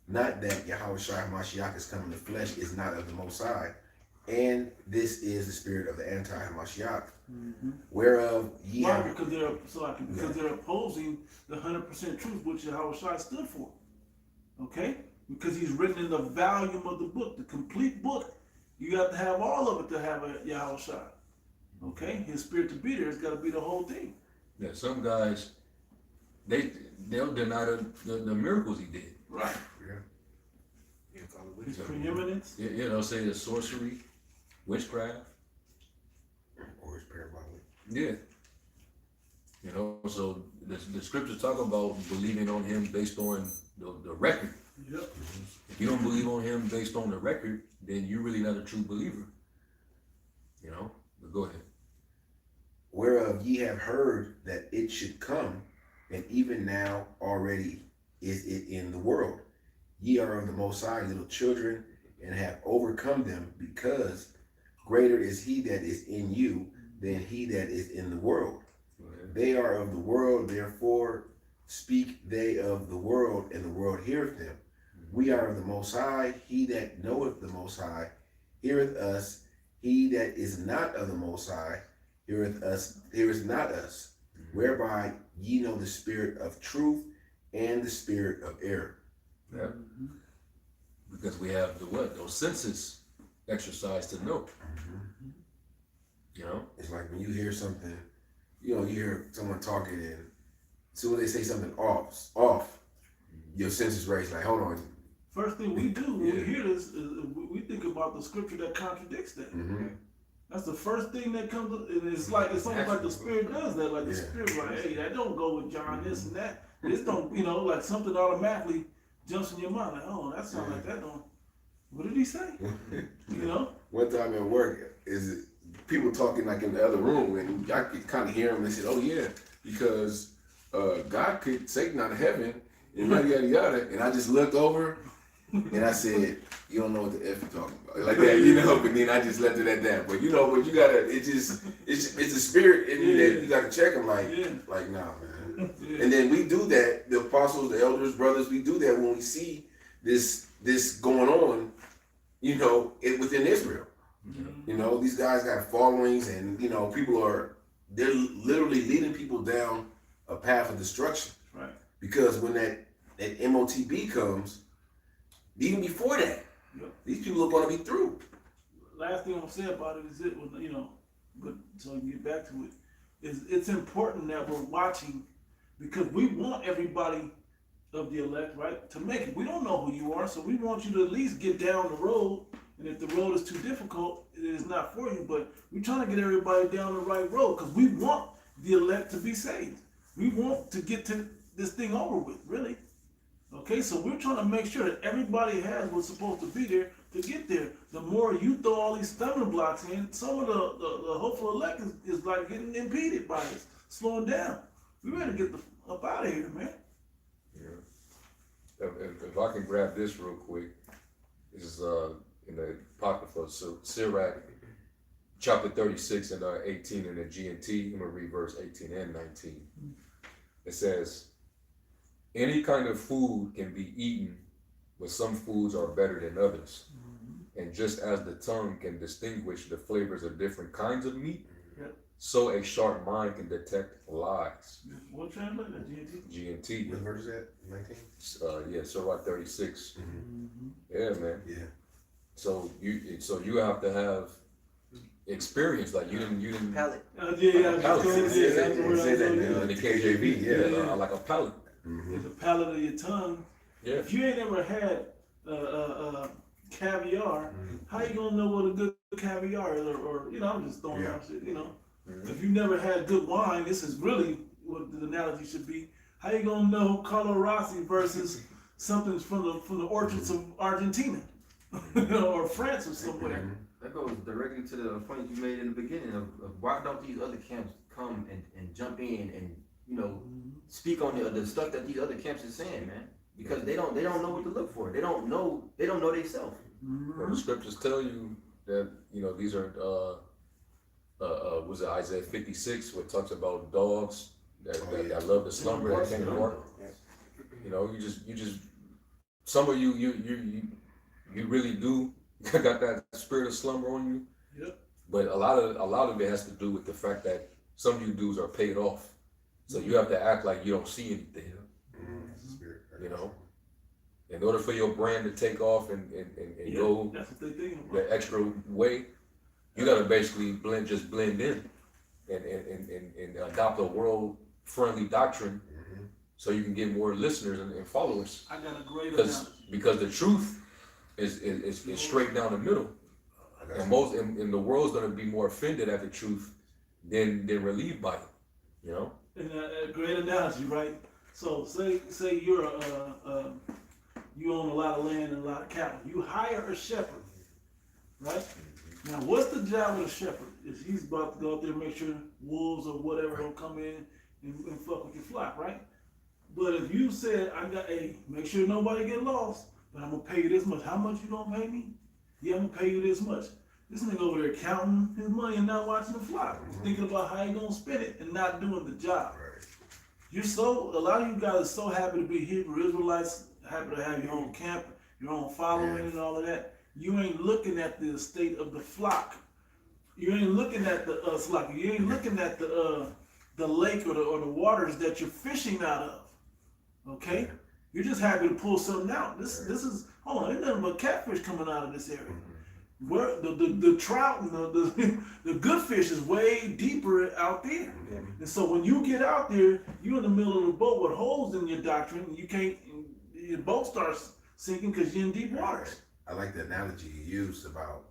not that Yahweh Shai Mashiach is come in the flesh is not of the Most High, and this is the spirit of the anti-Mashiach, whereof ye Why? have... Because they're opposing the 100% truth which Yahweh Shai stood for. Okay? Because he's written in the volume of the book, the complete book. You have to have all of it to have a Yahweh Shai. Okay? His spirit to be there has got to be the whole thing. Yeah, some guys, they'll deny the miracles he did. Right. His preeminence. They'll say the sorcery, witchcraft. Or his parabolic. Yeah. So the scriptures talk about believing on him based on the record. Yep. If you don't believe on him based on the record, then you're really not a true believer. But go ahead. Whereof ye have heard that it should come, and even now already is it in the world. Ye are of the Most High, little children, and have overcome them, because greater is he that is in you than he that is in the world. They are of the world, therefore speak they of the world, and the world heareth them. We are of the Most High, he that knoweth the Most High heareth us. He that is not of the Most High heareth not us, whereby ye know the spirit of truth and the spirit of error. Yep. because we have the what? Those senses exercised to know. You know? It's like when you hear something, you know, you hear someone talking and as soon as they say something off, your senses raise like, hold on. First thing we do when we Yeah. hear this is we think about the scripture that contradicts that. Mm-hmm. That's the first thing that comes up, and it's almost like the spirit does that. Like the Yeah. spirit, like, hey, that don't go with John, this and that. This don't, you know, like something automatically jumps in your mind, like, oh, that sounds like that don't. What did he say? You know? One time at work, is people talking like in the other room, and I could kind of hear them. They said, "Oh yeah, because God kicked Satan out of heaven, and yada yada yada." And I just looked over, and I said, "You don't know what the F you're talking about," like that, you know. But then I just left it at that. But you know, but you gotta, it's a spirit in you that you gotta check them. Like nah, man. Yeah. And then we do that. The apostles, the elders, brothers, we do that when we see this going on, you know, within Israel. You know, these guys got followings, and you know, they're literally leading people down a path of destruction. Right. Because when that MOTB comes, even before that, Yep. these people are going to be through. Last thing I'm gonna say about it is you know, but so I can get back to it, is it's important that we're watching because we want everybody of the elect, right, to make it. We don't know who you are, so we want you to at least get down the road. And if the road is too difficult, it is not for you. But we're trying to get everybody down the right road because we want the elect to be saved. We want to get to this thing over with, really. Okay, so we're trying to make sure that everybody has what's supposed to be there to get there. The more you throw all these stumbling blocks in, some of the hopeful elect is like getting impeded by this, slowing down. We better get the up out of here, man. Yeah. If I can grab this real quick, this is in the Apocrypha, so Sirach, chapter 36 and 18 in the GNT. I'm gonna read verse 18 and 19. It says, "Any kind of food can be eaten, but some foods are better than others. And just as the tongue can distinguish the flavors of different kinds of meat, Yep. so a sharp mind can detect lies." What translate that, GNT? GNT. What verse is that? 19? Yeah, Sirach 36. Yeah, man. Yeah. So you have to have experience. Like you didn't Palate. Yeah, palate. yeah, It says that's the word I was gonna use. in the KJV. Yeah, like a palate. It's the palate of your tongue. Yeah. If you ain't ever had caviar, how you gonna know what a good caviar is? Or you know, I'm just throwing out shit. You know, if you never had good wine, this is really what the analogy should be. How you gonna know Carlo Rossi versus something from the orchards of Argentina, or France or somewhere? That goes directly to the point you made in the beginning of why don't these other camps come and jump in and, you know, speak on the stuff that these other camps is saying, man? Because they don't know what to look for. They don't know themselves. Well, the scriptures tell you that, you know, these are was it Isaiah 56 where it talks about dogs that love to slumber and can't work. You know, you just some of you really do got that spirit of slumber on you. Yep. But a lot of it has to do with the fact that some of you dudes are paid off. So you have to act like you don't see anything. You know? In order for your brand to take off and go That's what they thinking about. the extra way, you gotta basically blend in and adopt a world friendly doctrine so you can get more listeners and followers. I got a great analogy. Because the truth is straight down the middle. And the world's gonna be more offended at the truth than relieved by it. You know? And a great analogy, right? So say you're you own a lot of land and a lot of cattle. You hire a shepherd, right? Now, what's the job of the shepherd? Is he's about to go out there and make sure wolves or whatever don't come in and fuck with your flock, right? But if you said, make sure nobody get lost, but I'm gonna pay you this much. How much you gonna pay me? Yeah, I'm gonna pay you this much. This nigga over there counting his money and not watching the flock. He's thinking about how he gonna spend it and not doing the job. A lot of you guys are so happy to be Hebrew Israelites, happy to have your own camp, your own following and all of that. You ain't looking at the state of the flock. You ain't looking at the flock. You ain't looking at the lake or the waters that you're fishing out of. Okay? You're just happy to pull something out. This is, hold on, there's nothing but catfish coming out of this area. Where the trout and the good fish is way deeper out there. And so when you get out there, you're in the middle of the boat with holes in your doctrine, and you can't, your boat starts sinking because you're in deep waters. I like the analogy you used about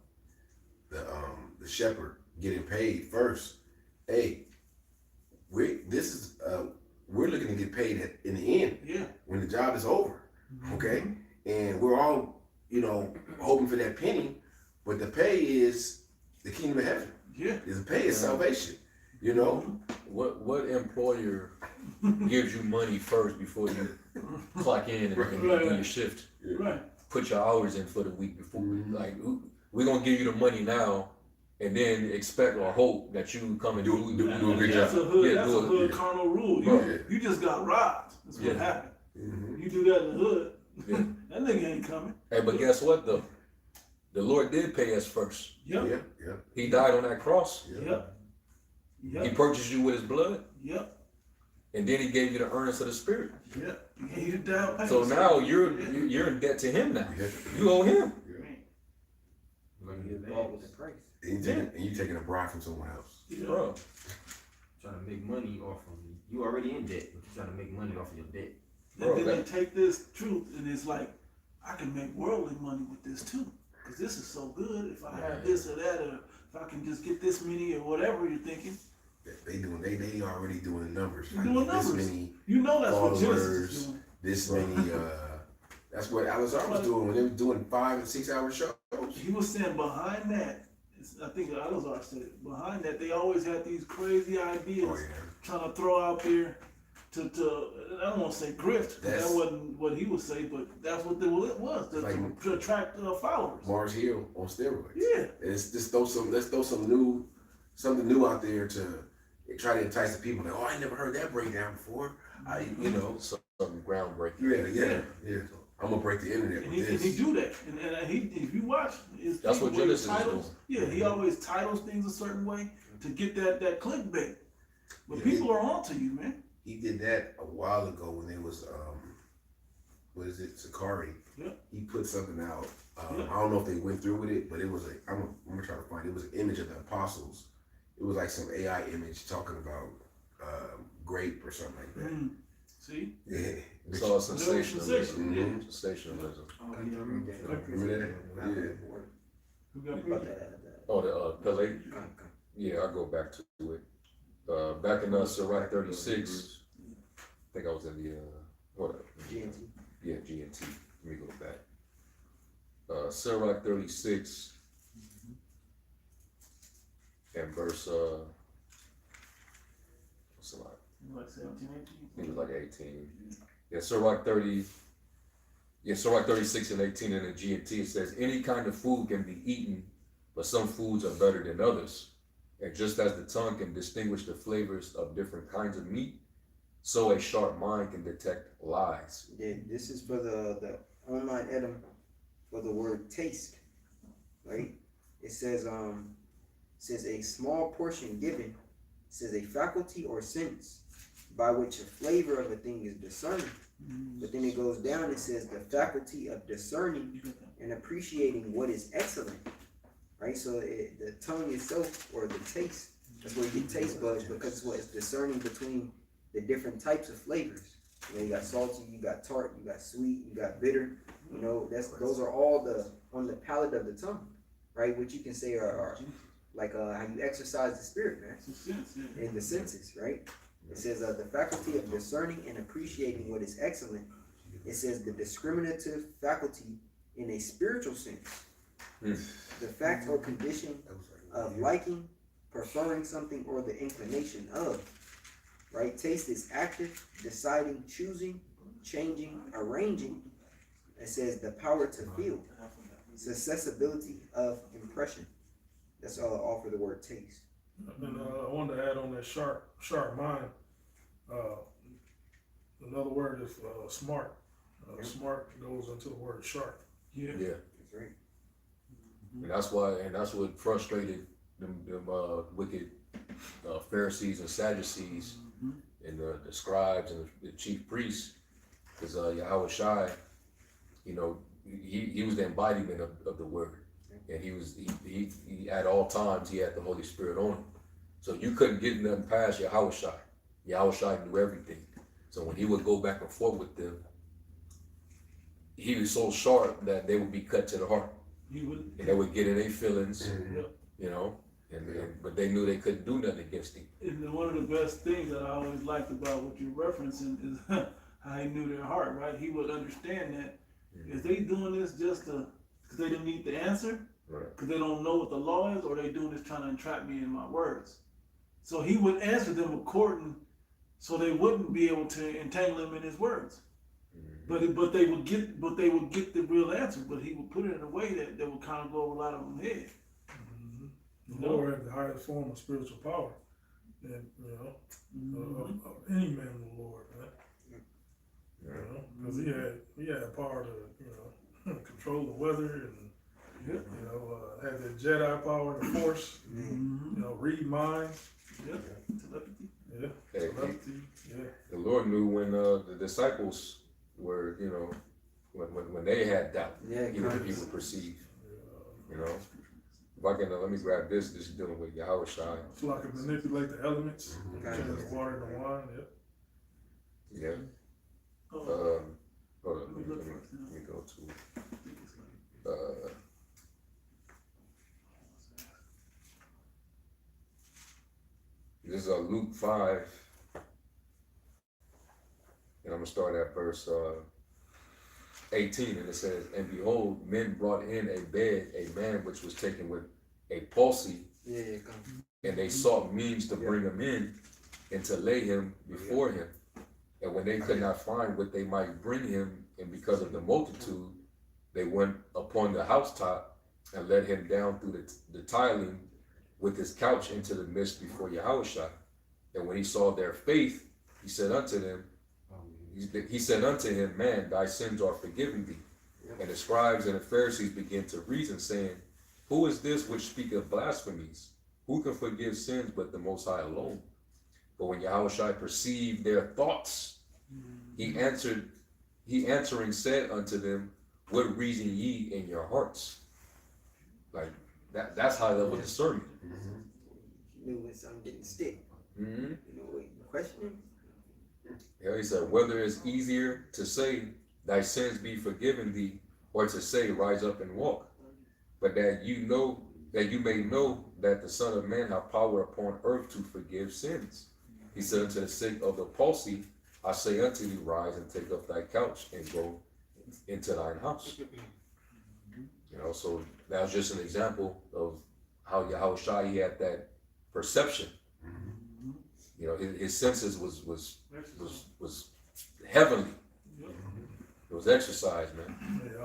the shepherd getting paid first. Hey, we're looking to get paid in the end. Yeah. When the job is over. Okay? And we're all, hoping for that penny, but the pay is the kingdom of heaven. Yeah. The pay is salvation. What employer gives you money first before you clock in and do your shift? Right. Put your hours in for the week before. Like, we're gonna give you the money now, and then expect or hope that you come and do a good That's job. a hood, Yeah, that's a hood carnal rule. You just got robbed. That's what happened. You do that in the hood, that nigga ain't coming. Hey, but guess what though? The Lord did pay us first. Yep. He died on that cross. Yep. He purchased you with his blood, Yep. and then he gave you the earnest of the Spirit. Yep. He gave you the down payment. So now you're in debt to him now. You owe him. You bought with the price. And you taking a bribe from someone else. Bro. Trying to make money off of you. You already in debt, but you're trying to make money off of your debt. And then they take this truth and it's like, I can make worldly money with this too. Because this is so good. If I have this or that, or if I can just get this many or whatever you're thinking. They already doing the numbers. You're doing numbers. This many You know that's what Genesis followers, is doing. this many, that's what Alizar was doing when they were doing 5 and 6 hour shows. He was saying behind that, I think Alazar said it, behind that they always had these crazy ideas trying to throw out there to I don't want to say grift, that wasn't what he would say, but that's what it was, to attract followers. Mars Hill on steroids. Yeah. It's just let's throw something new out there to try to entice the people. Like, oh, I never heard that breakdown before. Something groundbreaking. Yeah. I'm gonna break the internet with And this. he do that, and if you watch, That's what Genesis is titles. doing. Yeah, he always titles things a certain way to get that clickbait. But people are onto you, man. He did that a while ago when it was what is it, Sakari? Yeah. He put something out. I don't know if they went through with it, but it was I'm gonna try to find it. It was an image of the apostles. It was like some AI image talking about grape or something like that. See? Yeah. It's all sensationalism. Yeah. Sensationalism. Remember that? Yeah. Who got preached? Oh, the Pele. Yeah, I'll go back to it. Back in Sirach 36, I think I was in the what? GNT. Yeah, GNT. Let me go back. Sirach 36 and verse what's a lot? Like 17, 18? I think it was like 18. Yeah, Sirach 30. Yeah, Sirach 36 and 18 in the GNT, it says, any kind of food can be eaten, but some foods are better than others. And just as the tongue can distinguish the flavors of different kinds of meat, so a sharp mind can detect lies. Yeah, this is for the online item for the word taste, right? It says a small portion given, says a faculty or sense by which a flavor of a thing is discerned. But then it goes down, it says the faculty of discerning and appreciating what is excellent, right? So the tongue itself, or the taste, that's where you get taste buds, because it's what it's discerning between the different types of flavors. You got salty, you got tart, you got sweet, you got bitter. Those are all on the palate of the tongue, right? Which you can say are like how you exercise the spirit, man, in the senses, right? It says the faculty of discerning and appreciating what is excellent. It says the discriminative faculty in a spiritual sense. The fact or condition of liking, preferring something, or the inclination of, right? Taste is active, deciding, choosing, changing, arranging. It says the power to feel, susceptibility of impression. That's all for the word taste. And I wanted to add on that sharp mind. Another word is smart. Smart goes into the word sharp. Yeah. That's right. And that's what frustrated them wicked Pharisees and Sadducees and the scribes and the chief priests, Because Yahweh Shai, you know, he was the embodiment of the word. And he at all times he had the Holy Spirit on him. So you couldn't get nothing past Yahweh Shai. Yahweh Shai knew everything. So when he would go back and forth with them, he was so sharp that they would be cut to the heart. And they would get in their feelings, you know, but they knew they couldn't do nothing against him. And one of the best things that I always liked about what you're referencing is how he knew their heart, right? He would understand that if they doing this just because they didn't need the answer, because they don't know what the law is, or they doing this trying to entrap me in my words. So he would answer them according, so they wouldn't be able to entangle him in his words. But they would get the real answer, but he would put it in a way that would kind of go over a lot of them head. The Lord had the highest form of spiritual power, and of any man of the Lord, right? You know, because he had power to control the weather and had the Jedi power, the Force, read minds. Telepathy. Hey, Telepathy. the Lord knew when the disciples were, when they had doubt, even if he would perceive, you know. If I can, let me grab this dealing with Yahweh Shai. So I can manipulate the elements, change the water to wine. Yeah. Hold on, let me go to, this is Luke 5, and I'm gonna start at verse 18, and it says, "And behold, men brought in a bed a man which was taken with a palsy, and they sought means to bring him in and to lay him before him. And when they could not find what they might bring him, and because of the multitude, they went upon the housetop and let him down through the tiling with his couch into the midst before Yahushua. And when he saw their faith, he said unto him, Man, thy sins are forgiven thee. And the scribes and the Pharisees began to reason, saying, Who is this which speaketh blasphemies? Who can forgive sins but the Most High alone? But when Yahushua perceived their thoughts, he answering said unto them, What reason ye in your hearts? Like that's high level discernment. Knew when something didn't stick. Questioning. Yeah, he said, whether it's easier to say, Thy sins be forgiven thee, or to say, Rise up and walk, but that you may know that the Son of Man hath power upon earth to forgive sins. He said unto the sick of the palsy, I say unto thee, Rise and take up thy couch and go into thine house. So that was just an example of how Yahushua, he had that perception. His senses was heavenly. It was exercise, man.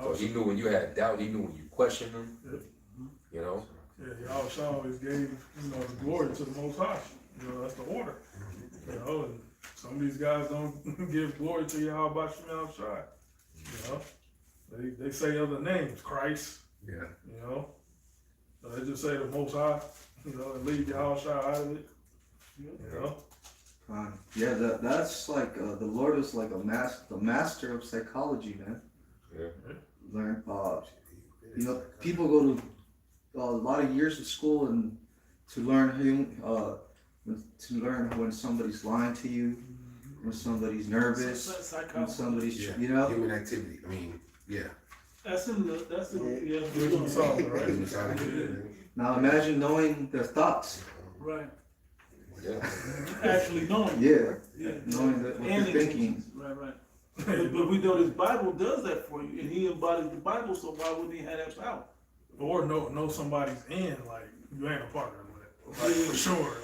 So he knew when you had doubt, he knew when you questioned him. Yeah, Yahushua always gave the glory to the Most High. That's the order. And some of these guys don't give glory to Yahweh Yahushua. They say other names, Christ. They just say the Most High. And leave Yahushua out of it. That's like the Lord is like the master of psychology, man. Learn, people go to a lot of years of school and to learn when somebody's lying to you, when somebody's nervous, when somebody's human activity. That's in the Human solver, right? Now imagine knowing their thoughts. Right. Yeah. Actually knowing. Knowing what they're thinking. Right. But we know this Bible does that for you, and he embodies the Bible, so why wouldn't he have that power? Or know somebody's in, like, you ain't a partner with it. Like, for sure.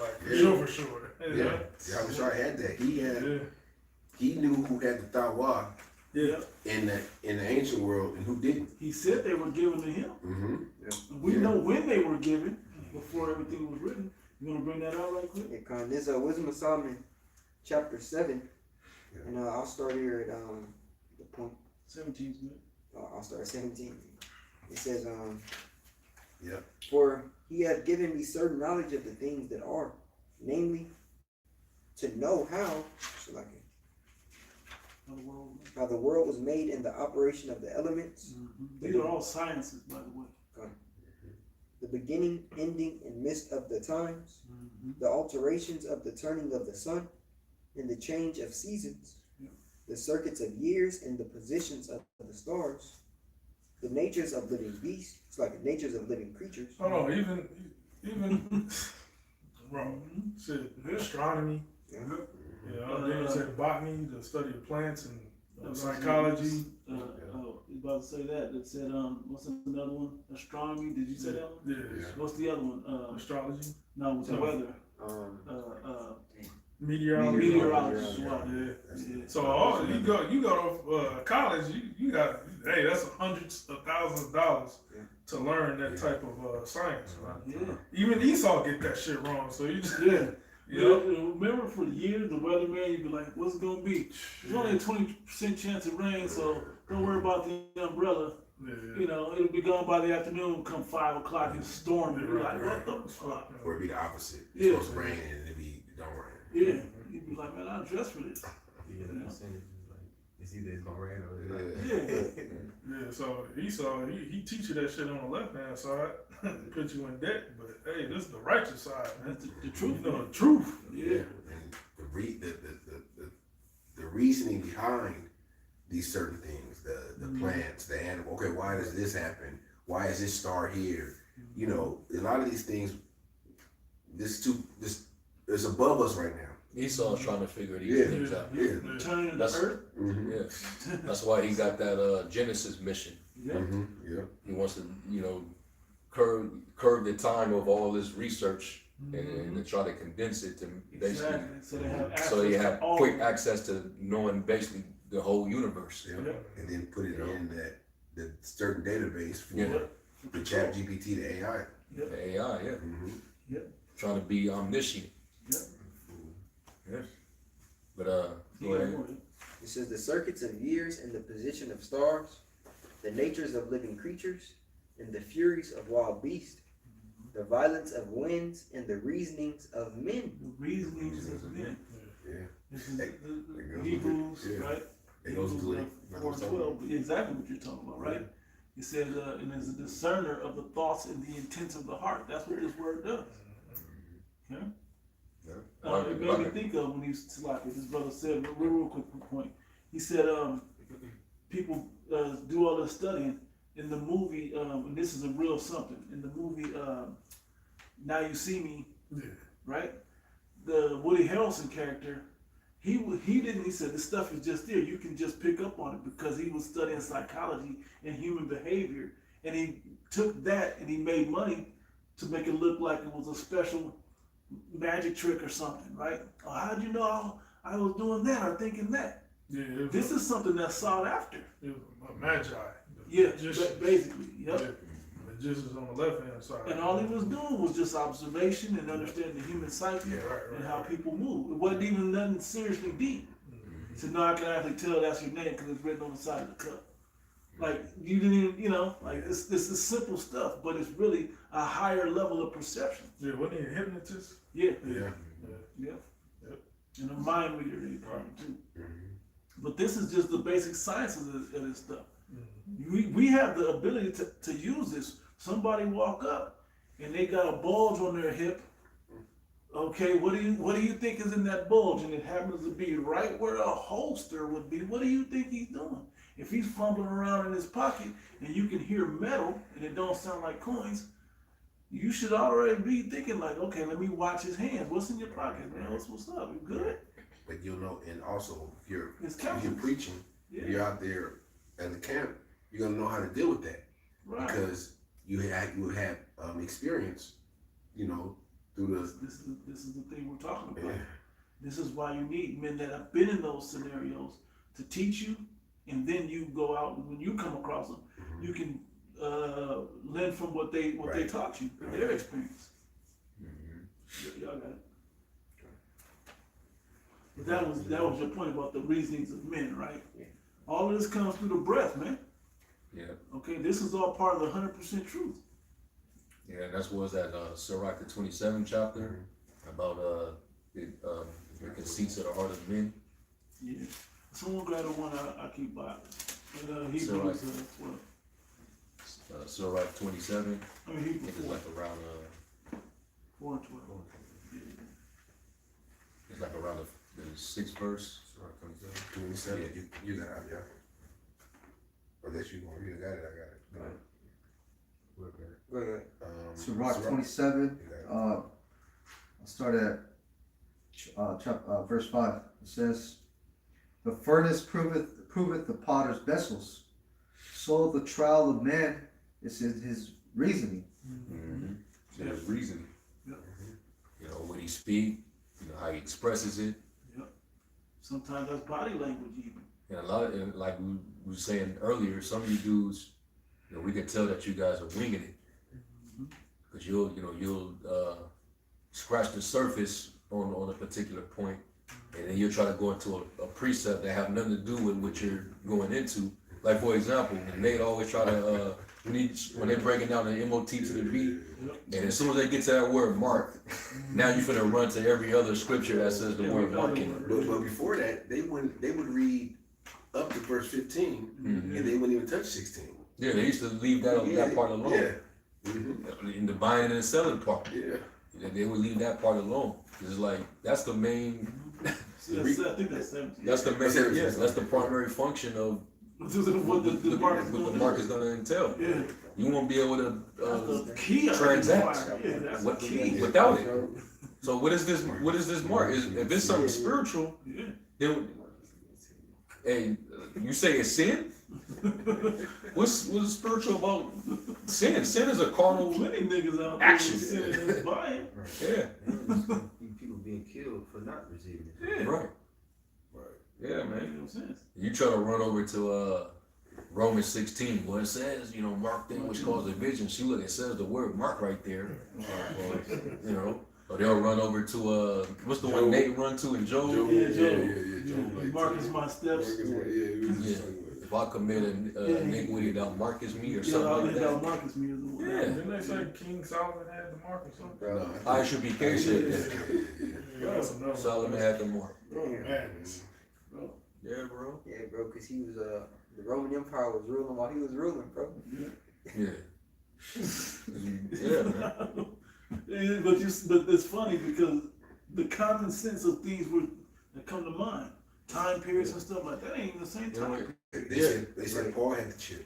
Yeah. Yahushua had that. He knew who had the Tawah in the ancient world and who didn't. He said they were given to him. We know when they were given, before everything was written. You want to bring that out right quick? This Wisdom of Solomon, chapter 7, and I'll start here at the point 17. I'll start at 17. It says, For he hath given me certain knowledge of the things that are, namely, to know how, How the world. how the world was made and the operation of the elements, These are all sciences, by the way. the beginning, ending, and midst of the times, the alterations of the turning of the sun, and the change of seasons, the circuits of years and the positions of the stars, the natures of living beasts, it's like the natures of living creatures. Oh no, even bro, shit, astronomy. Yeah. You know, then you said botany, the study of plants, and psychology. You about to say that? It said, what's another one? Astronomy. Did you say that one? Yeah. What's the other one? Astrology, No, with the No. weather. meteorology. Meteorology. Yeah. Yeah. So all you go to college, you got hey, that's hundreds of thousands of dollars to learn that type of science. Yeah. Even Esau get that shit wrong. So you just Yeah. you know. Remember for years, the weatherman, you'd be like, what's it gonna be? There's only a 20% chance of rain, so don't worry about the umbrella. You know, it'll be gone by the afternoon, come 5 o'clock and storm. You'll be like, what the fuck? Or it'd be the opposite. It's Yeah. supposed to rain and it don't rain. Yeah. You'd be like, man, I'm dressed for this. Yeah, that's it. Like, it's either it's gonna rain or it's Yeah. not. Yeah. Yeah, so Esau, he teach you that shit on the left hand side, put you in debt. But hey, this is the righteous side, man. That's the truth. You know the truth. Yeah. And the reasoning behind these certain things, the plants, the animal. Okay, why does this happen? Why is this star here? You know, a lot of these things. This is above us right now. Esau's trying to figure these Yeah. things out. Yeah. Turning the That's- earth. Mm-hmm. Yeah. That's why he got that Genesis mission. Yeah. Mm-hmm. Yeah. He wants to, curb the time of all this research and to try to condense it to basically, Exactly. So they have access so you to have all quick access to knowing basically the whole universe. Yeah. Yep. And then put it in the certain database for Yeah. the chat GPT, the AI. The AI, yeah. Mm-hmm. Trying to be omniscient. Yep. Yes. But go ahead. It says the circuits of years and the position of stars, the natures of living creatures, and the furies of wild beasts, the violence of winds, and the reasonings of men. The reasonings of men. Yeah. This is That the goes Hebrews, with it, yeah. right? It goes Hebrews into it. 4:12. Exactly what you're talking about, right? It says, and is a discerner of the thoughts and the intents of the heart. That's what this word does. Okay? It made me think of when he was like this brother said, real quick point. He said, people do all this studying in the movie, and this is a real something. In the movie, Now You See Me, right? The Woody Harrelson character, he said this stuff is just there. You can just pick up on it because he was studying psychology and human behavior, and he took that and he made money to make it look like it was a special magic trick or something, right? Oh, how'd you know I was doing that or thinking that? Yeah, This is something that's sought after. it was a magi. Yeah, Just, basically, yep. the just is on the left hand side. And all he was doing was just observation and understanding the human psyche and how people move. It wasn't even nothing seriously deep. He said, no, I can actually tell that's your name because it's written on the side of the cup. Like, you didn't even, like, this is simple stuff, but it's really a higher level of perception. Yeah, wasn't he a hypnotist? Yeah. Yeah. Yeah. Yep. And a mind reader, they probably too. Mm-hmm. But this is just the basic sciences of this stuff. We have the ability to use this. Somebody walk up and they got a bulge on their hip. Okay, what do you think is in that bulge? And it happens to be right where a holster would be. What do you think he's doing? If he's fumbling around in his pocket and you can hear metal and it don't sound like coins, you should already be thinking like, okay, let me watch his hands. What's in your pocket, man? What's up? You good? But you'll know, and also if you're It's if you're counseling. preaching, if you're out there at the camp, you're gonna know how to deal with that Right. because you have experience, through the This is the thing we're talking about. yeah. This is why you need men that have been in those scenarios to teach you, and then you go out and when you come across them, you can learn from what they Right. taught you, their experience. Y'all got it. But that was your point about the reasonings of men, right? Yeah. All of this comes through the breath, man. Yeah. Okay, this is all part of the 100% truth. Yeah, and that's what was that Sirach the 27th chapter about the conceits of the heart of men. Yeah. Someone grab the one I keep by. And So, Hebrews 12. Sirach 27. I mean I Hebrews think it's 4, like around 4 and 12. it's like around the 6th verse. 27. You got it, yeah. Or that you want? You got it. I got it. Go ahead. Sirach 27. You got it. I'll start at verse 5. It says, "The furnace proveth the potter's vessels, so the trial of man is in his reasoning." Mm-hmm. So there's reason. Yep. You know, when he speak, you know, how he expresses it. Sometimes that's body language even. And a lot of, and like we were saying earlier, some of you dudes, you know, we can tell that you guys are winging it. Because you'll scratch the surface on a particular point, and then you'll try to go into a precept that have nothing to do with what you're going into. Like for example, Nate always try to when they're breaking down the MOT to the beat, and as soon as they get to that word mark, now you're finna run to every other scripture that says the word mark in it. But before that, they would read up to verse 15, Mhm. and they wouldn't even touch 16. Yeah, they used to leave that part alone. Yeah. Mm-hmm. In the buying and the selling part. Yeah. They would leave that part alone. It's like that's the main. I think that's 17. That's the main. That's Yes, that's the primary function of what the mark is what the gonna mark do. is going to entail. Yeah. You won't be able to That's the key. transact Yeah, that's the what, key. without it. So what is this? What is this mark? If it's something spiritual, Yeah. then hey, you say it's sin. What's spiritual about sin? Sin is a carnal. Plenty niggas out there Action. sitting and buying. Yeah. People being killed for not receiving it. Yeah. Right. Yeah, Make man. no sense. You try to run over to Romans 16, where it says, you know, mark them which cause division. See, look, it says the word mark right there. You know, or they'll run over to what's the one Job. Nate run to in Job? Yeah, Job. Job, like, Mark is my steps. Yeah. If I commit an iniquity, thou markest me or Yeah, something I'll like let that that. Marcus me as the one. Yeah. Didn't they say King Solomon had the mark or something? I should be said that. That's another Solomon had the mark. madness. Yeah, bro. Yeah, bro, because he was the Roman Empire was ruling while he was ruling, bro. Yeah. Yeah, man. Yeah, but it's funny because the common sense of things that come to mind, time periods and stuff like that, ain't even the same You know what? time. They said Paul had the chip.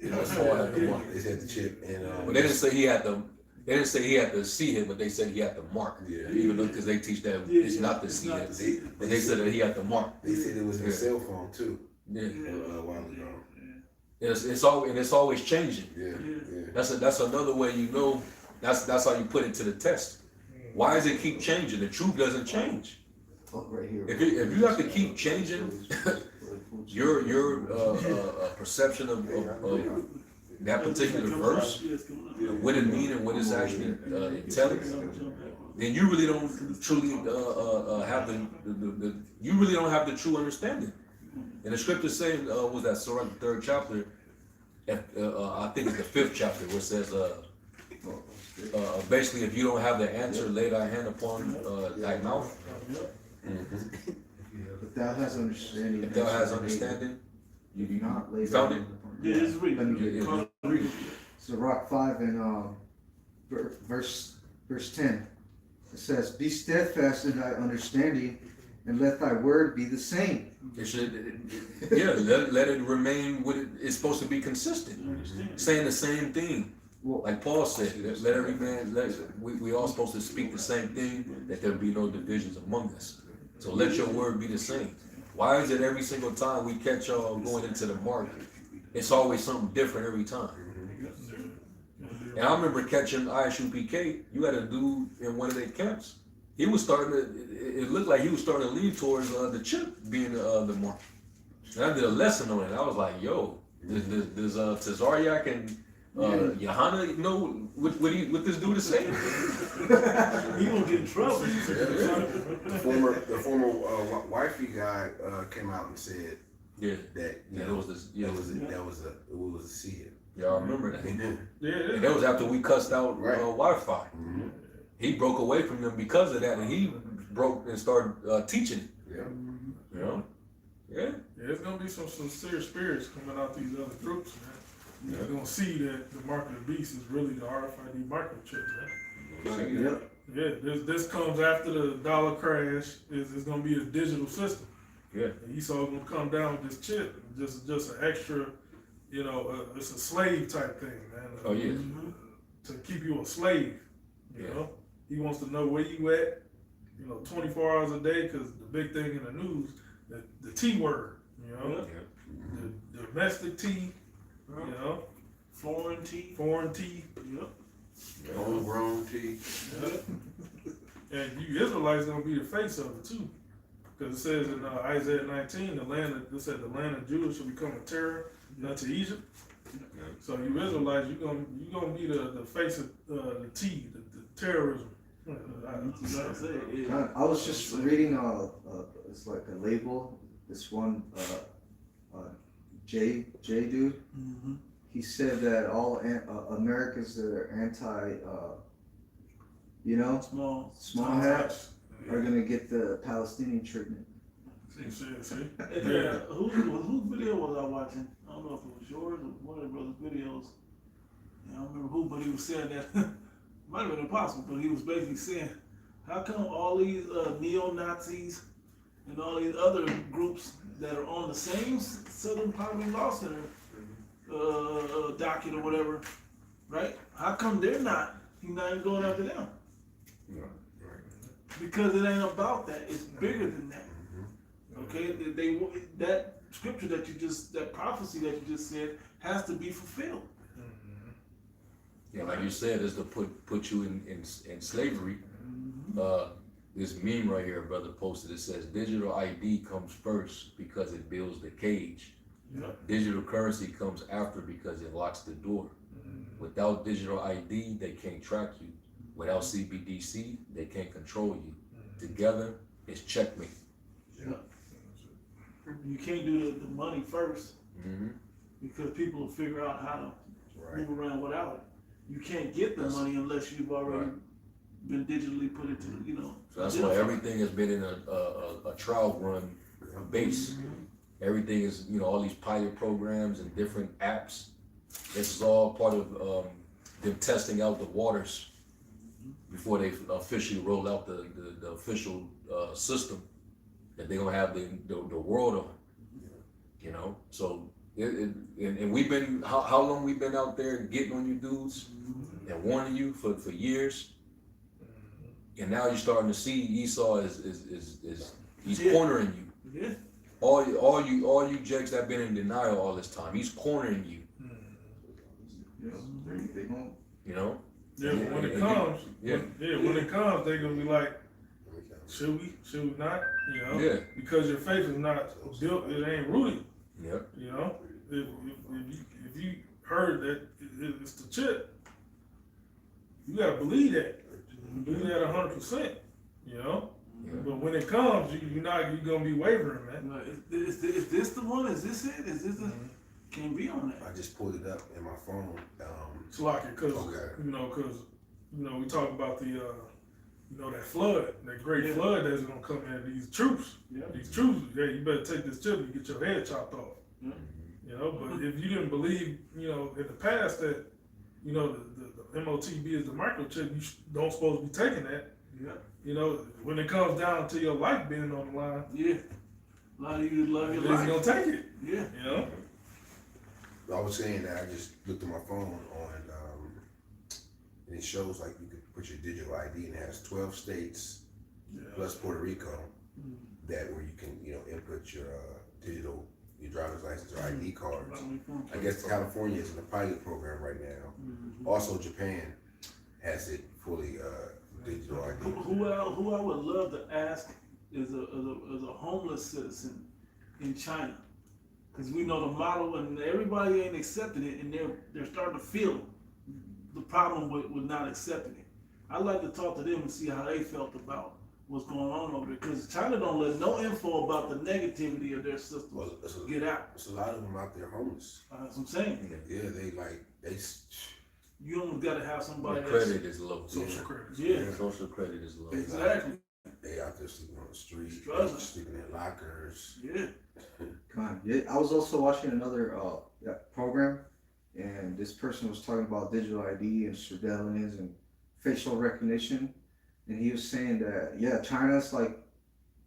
That's Paul had the mark. They said the chip, and But they didn't say he had the. They didn't say he had to see him, but they said he had the mark. Yeah. Even though because they teach that Yeah, it's not to it's see not him, to see. but they said that he had the mark. They said it was in Yeah. a cell phone too. Yeah. A while ago. It's always changing. Yeah. That's another way you know. That's how you put it to the test. Why does it keep changing? The truth doesn't change. Look right here. If you have to keep changing your perception of that particular verse, what it means and what it's actually telling, then you really don't truly have the you really don't have the true understanding. And the scripture saying was that Sirach the 3rd chapter, I think it's the 5th chapter, where it says basically if you don't have the answer, lay thy hand upon thy mouth. If thou hast understanding, If thou has understanding, you do not lay found down it? upon Yeah, it's read. Let me get it. Call it read. Sirach 5 and verse 10. It says, "Be steadfast in thy understanding, and let thy word be the same." It should, yeah, let it remain what it's supposed to be consistent, saying the same thing. Well, Like Paul said, let every man, we all supposed to speak the same thing, that there be no divisions among us. So let your word be the same. Why is it every single time we catch y'all going into the mark, it's always something different every time? And I remember catching ISUPK, you had a dude in one of their camps. He was starting to, it looked like he was starting to lean towards the chip being the mark. And I did a lesson on it. I was like, yo, does Tazaryak and Johanna know what this dude is saying? He gonna get in trouble. The former wifey guy came out and said Yeah. that Yeah, it was this, yeah, it was a seed. y'all remember that. They did. Yeah, And that was after we cussed out Right. Wi-Fi. Mm-hmm. He broke away from them because of that, and he broke and started teaching it. Yeah. You know, Yeah. Yeah, it's gonna be some sincere spirits coming out these other groups, man. You're gonna see that the mark of the beast is really the RFID microchip, man. Yep. Yeah, this comes after the dollar crash. It's gonna be a digital system. Yeah. And Esau's gonna come down with this chip, just an extra, you know, it's a slave type thing, man. Oh, yeah. To keep you a slave, you Yeah. know. He wants to know where you at, you know, 24 hours a day, because the big thing in the news, the T word, you know, Yeah. the domestic T, you know, Foreign tea. foreign T, Yep. Homegrown tea. and you Israelites gonna be the face of it too, because it says in Isaiah 19, the land of Judah shall become a terror unto Egypt. So you Israelites, you gonna be the face of the T, the terrorism. That's what I said. Yeah. I was just reading it's like a label. This one J dude. Mm-hmm. He said that all Americans that are anti, you know, small hats are gonna get the Palestinian treatment. See. Yeah. Whose video was I watching? I don't know if it was yours or one of the brothers' videos. I don't remember who, but he was saying that might have been impossible, but he was basically saying, how come all these neo-Nazis and all these other groups that are on the same Southern Poverty Law Center docket or whatever, right? How come they're not? He's not even going after them. Because it ain't about that. It's bigger than that. Okay, that scripture that prophecy that you just said has to be fulfilled. Yeah, like you said, is to put you in slavery. This meme right here, brother posted, it says digital ID comes first because it builds the cage. Digital currency comes after because it locks the door. Without digital ID, they can't track you. Without CBDC, they can't control you. Together, it's checkmate. You can't do the money first because people will figure out how to move around without it. You can't get the money unless you've already been digitally put into, you know. So that's why everything has been in a trial run base. Everything is, you know, all these pilot programs and different apps. This is all part of them testing out the waters before they officially roll out the official system that they're gonna have the world on. You know, so and we've been how long we've been out there getting on you dudes and warning you for years, and now you're starting to see Esau he's cornering you. Yeah. All you jakes that been in denial all this time, he's cornering you. You know. Yeah, but when it comes, when it comes, they're gonna be like, should we not? You know, because your faith is not built, it ain't rooted. Yeah. You know, if you heard that it's the chip, you gotta believe that. Believe that 100%. You know, but when it comes, you're gonna be wavering, man. Is this the one? Is this it? Is this the? Can't be on that. I just pulled it up in my phone. It's like it, cause you know, we talk about the that flood, that great flood that's gonna come in. These troops, you better take this chip and get your head chopped off. You know, but if you didn't believe, you know, in the past that, you know, the MOTB is the microchip, you don't supposed to be taking that. You know, when it comes down to your life being on the line, a lot of you love your life. you're gonna take it. You know. I was saying that I just looked at my phone and it shows like you could put your digital ID, and it has 12 states plus Puerto Rico that where you can, you know, input your digital, your driver's license or ID cards. I guess California is in the pilot program right now. Also, Japan has it fully digital ID. Who I would love to ask is a homeless citizen in China. Because we know the model, and everybody ain't accepting it, and they're starting to feel the problem with not accepting it. I'd like to talk to them and see how they felt about what's going on over there. Because China don't let no info about the negativity of their system get out. There's a lot of them out there homeless. That's what I'm saying. Yeah, they. You almost got to have somebody. Credit is low. Social credit. Yeah. Social credit is low. Exactly. They out there sleeping on the street, Struggling. sleeping in lockers. Yeah. Come on. Yeah, I was also watching another program, and this person was talking about digital ID and surveillance and facial recognition, and he was saying that yeah, China's like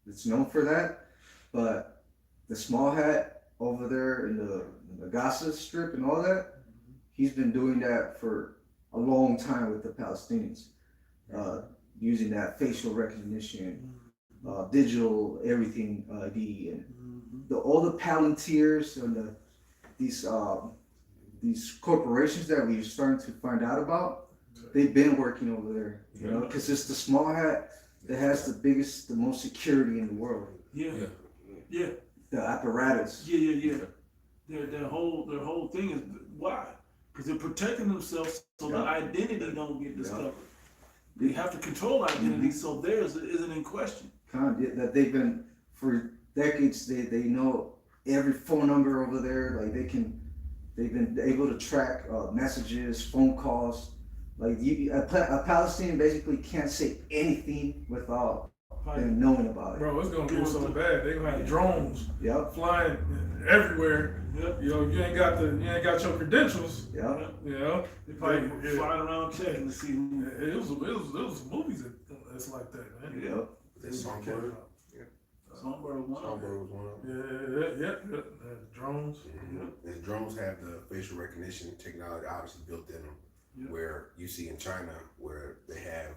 it's known for that, but the small hat over there in the Gaza Strip and all that, he's been doing that for a long time with the Palestinians, using that facial recognition, digital everything ID, and all the Palantirs and these corporations that we're starting to find out about, they've been working over there, you know, because it's the small hat that has the most security in the world. Yeah. Yeah. Yeah. The apparatus. Yeah. Their whole thing is why? Because they're protecting themselves so the identity don't get discovered. They have to control identity, so theirs isn't in question. That they've been for decades. They know every phone number over there. Like they've been able to track messages, phone calls. Like a Palestinian basically can't say anything without them knowing about it. Bro, it's gonna get so bad. They gonna have drones Yep. flying everywhere. Yep. You know, you ain't got your credentials. Yep. You know, They probably flying around checking to see who. It was movies that's like that, man. Yep. That Songbird. Songbird one. Songbird was one of them. Yeah. Drones. And drones have the facial recognition technology obviously built in them. Yeah. Where you see in China where they have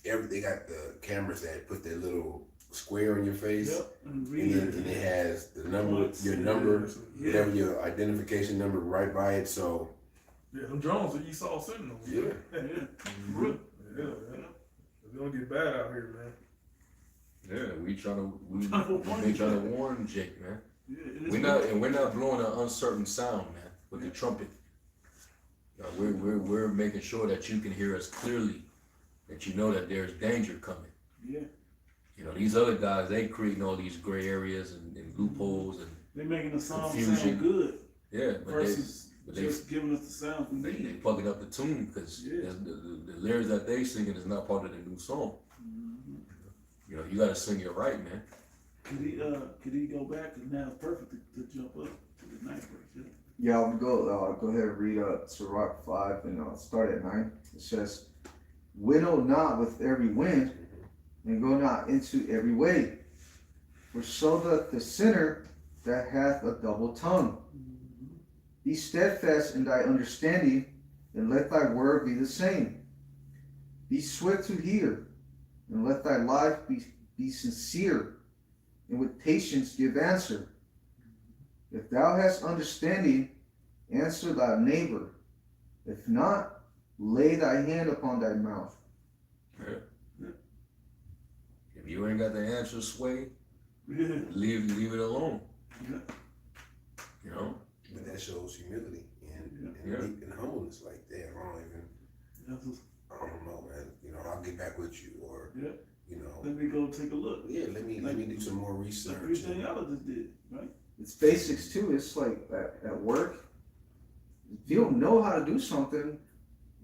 they got the cameras that put their little square on your face. Yep. And And it has the number, your number, whatever your identification number right by it. So Yeah, them drones that you saw sitting over yeah, Yeah. Yeah. It's gonna get bad out here, man. Yeah, we trying Warn to warn Jake, man. Yeah, We're not blowing an uncertain sound, man, with the trumpet. We're making sure that you can hear us clearly, that you know that there's danger coming. Yeah. You know, these other guys, they creating all these gray areas and loopholes and They're making the song Confusion. sound good yeah, but versus they just giving us the sound we they need. plugging up the tune because Yeah. the lyrics that they singing is not part of the new song. You know, you gotta sing it right, man. Could he go back? And now it's perfect to jump up to the ninth verse. Yeah, I'll go ahead and read Sirach 5 and start at 9. It says, winnow not with every wind, and go not into every way. For so doth the sinner that hath a double tongue. Be steadfast in thy understanding, and let thy word be the same. Be swift to hear, and let thy life be sincere, and with patience give answer. If thou hast understanding, answer thy neighbor. If not, lay thy hand upon thy mouth. If you ain't got the answer, Sway, Yeah. leave it alone. Yeah. You know? but that shows humility and Yeah. and humbleness. Like, damn, I don't know, man. You know, I'll get back with you, or Yeah. you know, Let me go take a look. yeah, let me do some more Like research. everything y'all just did, right? It's basics too. It's like at work. If you don't know how to do something,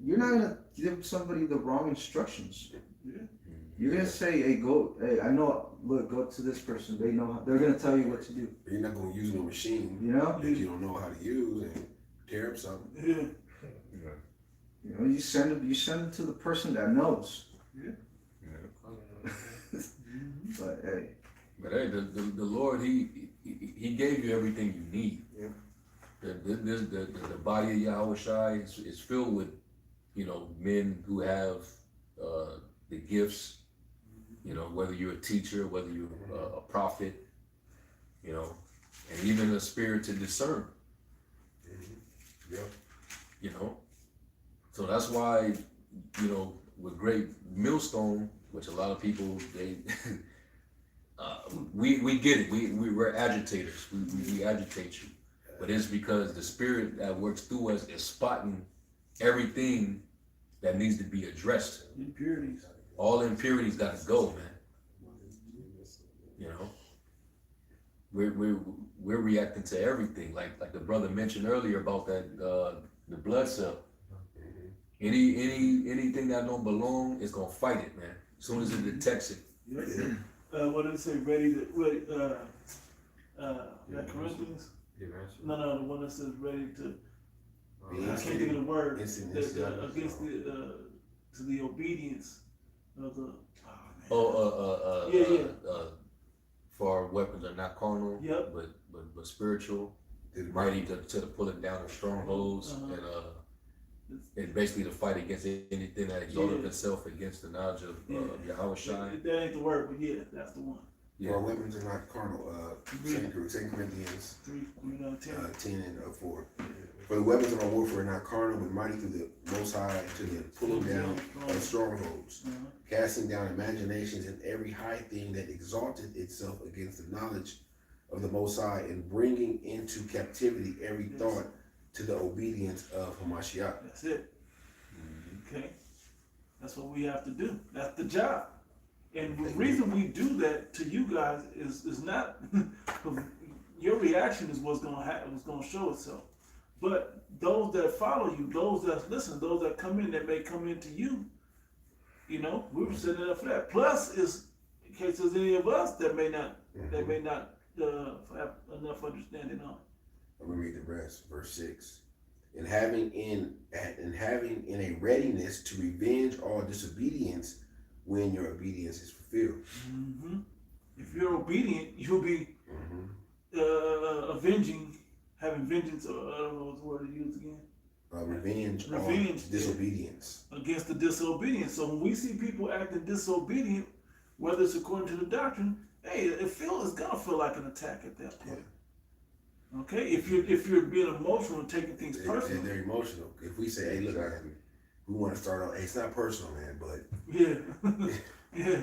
you're not gonna give somebody the wrong instructions. Yeah. You're gonna say, "Hey, I know. Look, go to this person. They know. They're gonna tell you what to do." You're not gonna use no machine You know. that you don't know how to use and tear up something. Yeah. You know. You send it to the person that knows. But hey, But hey, the Lord, he gave you everything you need. Yeah. The body of Yahweh Shai is filled with, you know, men who have the gifts, you know, whether you're a teacher, whether you're a prophet, you know, and even a spirit to discern, Yep. you know. So that's why, you know, with Great Millstone, which a lot of people, they, we get it. We're agitators. We agitate you. But it's because the spirit that works through us is spotting everything that needs to be addressed. Impurities. All impurities got to go, man. You know, we're reacting to everything. Like the brother mentioned earlier about that the blood cell. Anything that don't belong is gonna fight it, man. As soon as it detects it. What did it say? Ready to, that Corinthians? Yeah, man. No, the one that says ready to, Be I can't think of the word, instant, that, instant. against to the obedience of the, Oh, Yeah. For our weapons are not carnal, Yep. but spiritual, mighty to the pulling down of strongholds, and basically to fight against anything that exalted Yeah. itself against the knowledge of Yeah. Yahweh Shai. That ain't the word, but yeah, that's the one. For our weapons are not carnal. Second Corinthians 3, 10. 10 and 4. For the weapons of our warfare are not carnal, but mighty through the Most High to the pulling down of strongholds, casting down imaginations and every high thing that exalted itself against the knowledge of the Most High, and bringing into captivity every thought to the obedience of Hamashiach. That's it. Okay? That's what we have to do. That's the job. And the reason we do that to you guys is not your reaction is what's gonna happen, what's gonna show itself. But those that follow you, those that listen, those that come in, that may come into you, you know, we were setting it up for that. Plus, is in case there's any of us that may not have enough understanding on. Let me read the rest. Verse 6. And having in a readiness to revenge all disobedience when your obedience is fulfilled. If you're obedient, you'll be avenging, having vengeance, or I don't know what the word to use again. Revenge Revenge, on disobedience. Against the disobedience. So when we see people acting disobedient, whether it's according to the doctrine, hey, it's gonna feel like an attack at that point. Okay, if you're being emotional and taking things personal, They're emotional. If we say, "Hey, look, man, we want to start out," hey, it's not personal, man, but yeah.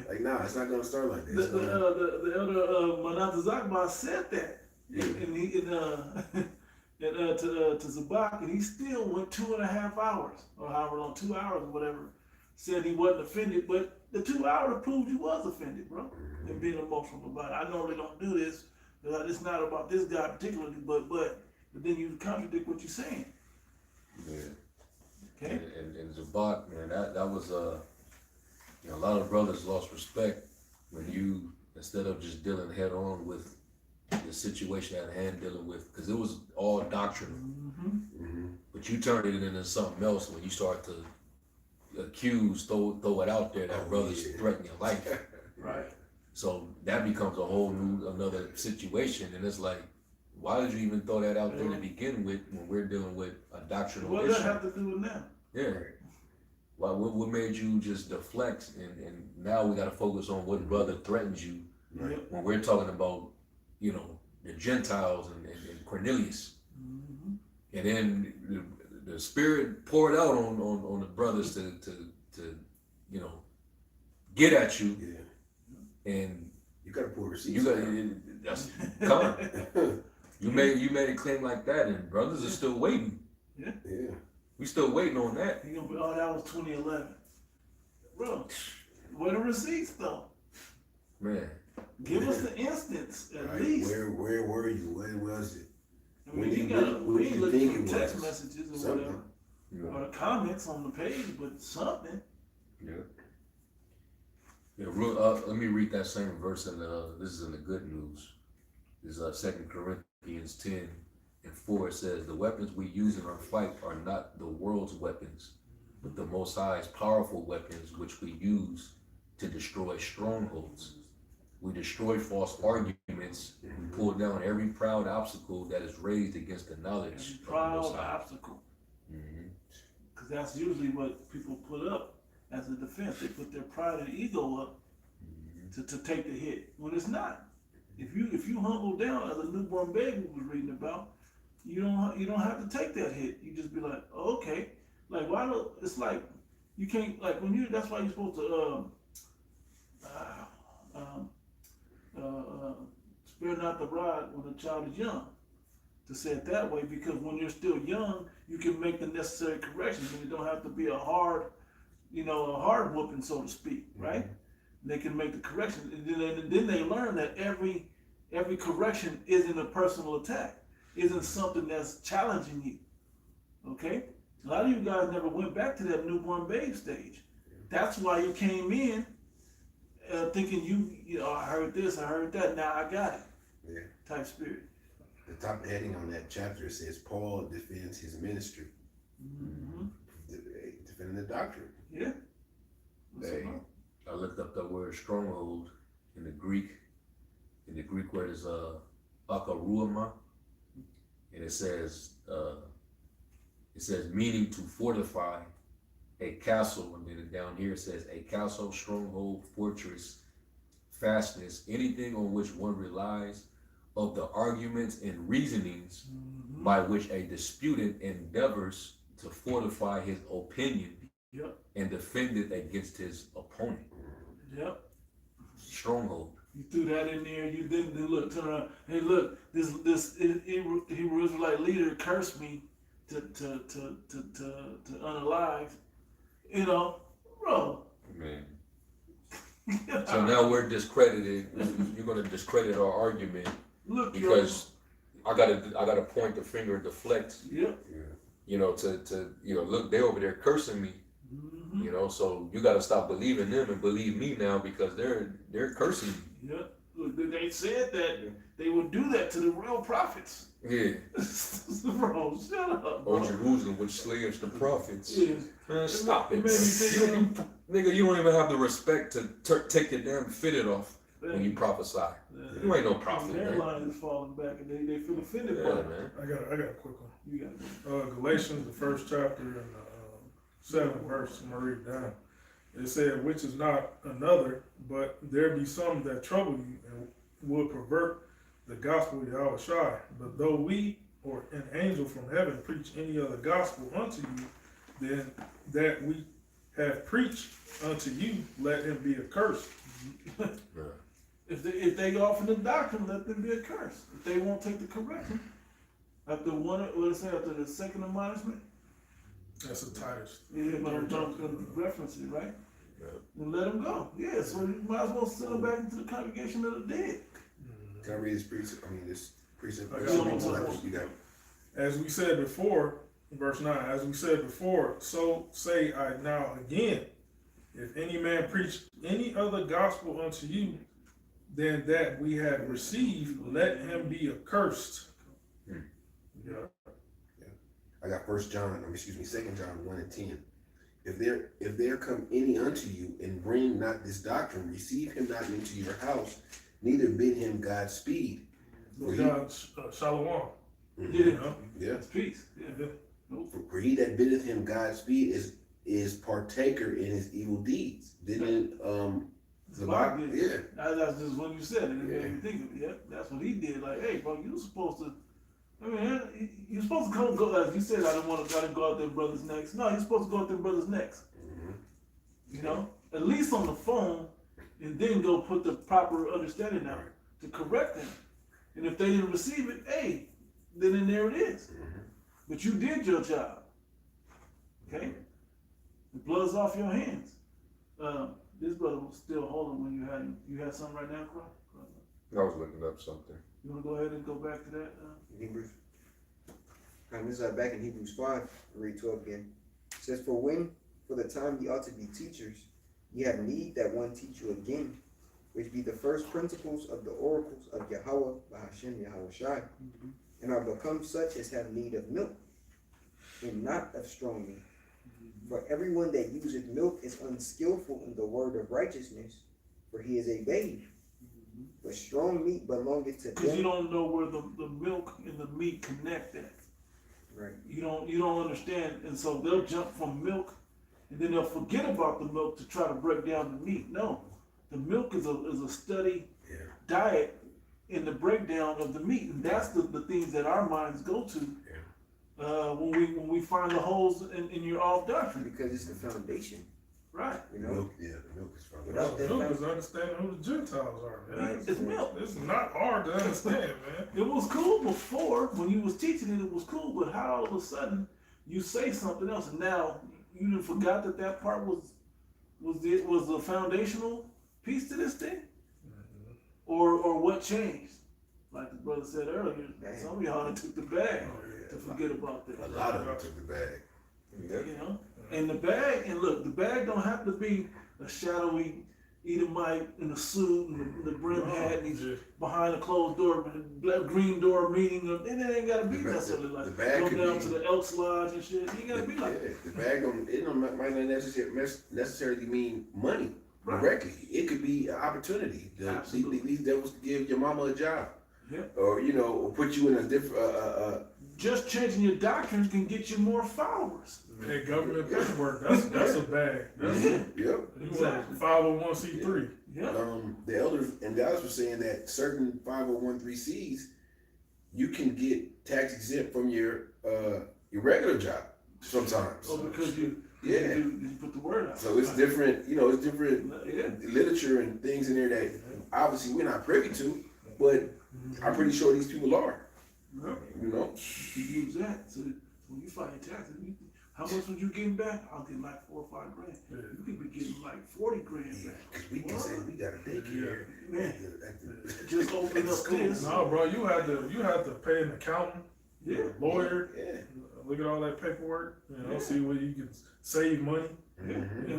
like, nah, it's not gonna start like The this. elder Manat Zakba said that, and he to Zabak, and he still went 2.5 hours, or however long, 2 hours or whatever. Said he wasn't offended, but the 2 hours proved you was offended, bro, and being emotional about it. I normally don't do this. It's not about this guy particularly, but then you contradict what you're saying. Yeah. Okay. And Zabak, man, that was a lot of brothers lost respect when you, instead of just dealing head on with the situation at hand, dealing with, because it was all doctrinal, but you turned it into something else when you start to accuse, throw it out there that brothers threaten your life. Right. So that becomes a whole new, another situation, and it's like, why did you even throw that out there to begin with when we're dealing with a doctrinal What issue? does that have to do with now? Yeah. Why? What made you just deflect, and now we got to focus on what brother threatens you when we're talking about, the Gentiles and Cornelius, and then the Spirit poured out on the brothers to get at you. Yeah. And You gotta pull receipts. you got that's come. You made a claim like that, and brothers are still waiting. Yeah. We still waiting on that. He gonna be, oh, that was 2011, bro. Where the receipts though? Man, Give us the instance at Right. least. Where were you? When was it? I mean, when you you- gotta, when we you ain't looking think for it text was messages or something. whatever, or comments on the page, but something. let me read that same verse, and this is in the good news. This is 2 Corinthians 10:4. It says, "The weapons we use in our fight are not the world's weapons, but the Most High's powerful weapons, which we use to destroy strongholds. We destroy false arguments, and pull down every proud obstacle that is raised against the knowledge Every of the proud Most High." obstacle, because that's usually what people put up as a defense. They put their pride and ego up to take the hit when it's not. If you humble down as a newborn baby we was reading about, you don't have to take that hit. You just be like, oh, okay. Like why do it's like you can't like when you that's why you're supposed to spare not the rod when the child is young. To say it that way, because when you're still young, you can make the necessary corrections, and it don't have to be a hard whooping, so to speak, right? They can make the correction, and then they learn that every correction isn't a personal attack, isn't something that's challenging you. Okay, a lot of you guys never went back to that newborn babe stage. That's why you came in thinking you know, I heard this, I heard that, now I got it. Yeah. Type spirit. The top heading on that chapter says Paul defends his ministry, Mm-hmm. defending the doctrine. Yeah. Hey, I looked up that word stronghold in the Greek. In the Greek word is akaruama, and it says meaning to fortify a castle, and then down here it says a castle, stronghold, fortress, fastness, anything on which one relies, of the arguments and reasonings Mm-hmm. by which a disputant endeavors to fortify his opinion Yep. and defend it against his opponent. Yep. Stronghold. You threw that in there. You didn't look. Turn around. Hey, look. This Hebrew Israelite leader cursed me to unalive. You know, bro. Man. So now we're discredited. You're gonna discredit our argument Look, because I gotta point the finger and deflect. Yep. You know, to look, they over there cursing me. Mm-hmm. You know, so you gotta stop believing them and believe me now because they're cursing me. Yep. Look, they said that they would do that to the real prophets. Yeah. Bro, shut up, Oh, bro. Jerusalem, which slaves the prophets. Yeah. Man, stop It it. made me think Nigga, you don't even have the respect to take your damn fitted off when you prophesy. You ain't no prophet, Their man. line is falling back, and they feel offended Yeah, by it. man. I got a quick one. You got it. Galatians, the first chapter and 7th verse, I'm gonna read it down. It said, which is not another, but there be some that trouble you and will pervert the gospel of Yahushua. But though we or an angel from heaven preach any other gospel unto you, then that we have preached unto you, let him be accursed. Yeah. If they offer the doctrine, let them be a curse. If they won't take the correction, after after the second admonishment, That's a Titus. yeah, but I'm trying to reference it, right? Yeah. Then let them go. Yeah, so you might as well send them back into the congregation of the dead. Can I read this precept? This precept. I got one. You got. As we said before, verse 9, as we said before, so say I now again, if any man preach any other gospel unto you than that we have received, let him be accursed. Yeah. I got 2 John 1:10. If there come any unto you and bring not this doctrine, receive him not into your house, neither bid him Godspeed. For he, God's shalom. Yeah, yeah. it's peace. Yeah. For he that biddeth him Godspeed is partaker in his evil deeds. Didn't the Bible? Yeah. That's just what you said, and it Yeah. made me think of it. Yeah, that's what he did. Like, hey, bro, you supposed to. I mean, you're supposed to come and go. As you said, I didn't go out there brothers' necks. No, you're supposed to go out there brothers' necks. You know, at least on the phone, and then go put the proper understanding out to correct them. And if they didn't receive it, hey, then there it is. But you did your job. Okay? The blood's off your hands. This brother was still holding when you had something right now, Crow? I was looking up something. You want to go ahead and go back to that? Hebrews. This is back in Hebrews 5, read 12 again. It says, for the time ye ought to be teachers, ye have need that one teach you again, which be the first principles of the oracles of Yahweh, Bahashem Yahushai, and are become such as have need of milk, and not of strong meat. For everyone that useth milk is unskillful in the word of righteousness, for he is a babe. But strong meat belongeth to Because them. you don't know where the milk and the meat connect at. Right. You don't understand, and so they'll jump from milk, and then they'll forget about the milk to try to break down the meat. No, the milk is a steady diet in the breakdown of the meat, and that's the things that our minds go to when we find the holes in your off doctrine. Because it's the foundation, Right. you know. Milk, the milk is from Without that Milk is understanding who the Gentiles are, man. It's milk. It's not hard to understand, man. It was cool before when you was teaching it. It was cool, but how all of a sudden you say something else, and now you done forgot that part was the foundational piece to this thing, or what changed? Like the brother said earlier, some of y'all took the bag to forget about that. A lot of them took the bag. You know, and the bag, and look, the bag don't have to be a shadowy, Edomite in a suit and the brim hat, and he's Yeah. behind a closed door, black green door meeting them. And it ain't gotta be necessarily the like bag go could down be- to the Elks Lodge and shit. You ain't gotta be like Yeah, that. the bag don't, it don't, might not necessarily mean money Right. directly. It could be an opportunity. Absolutely. These devils could give your mama a job. Yeah. Or, or put you in a different, Just changing your doctrine can get you more followers. Hey, government paperwork, that's a bag. That's, Yeah. yep. Exactly. 501c3. Yeah. The elders and Dallas were saying that certain 501(c)(3)s, you can get tax exempt from your regular job sometimes. Oh, because you Yeah. you put the word out. So it's different, it's different Yeah. literature and things in there that obviously we're not privy to, but I'm pretty sure these people are. Yeah. You know, You use that. So when you file your taxes, how much would you getting back? I'll get like 4 or 5 grand. Yeah. You could be getting like 40 grand back. because we can say we got a daycare. Yeah. at the- Just open up this. No, bro, you had to pay an accountant, Yeah. a lawyer, Yeah. look at all that paperwork, see where you can save money. Yeah. Mhm. You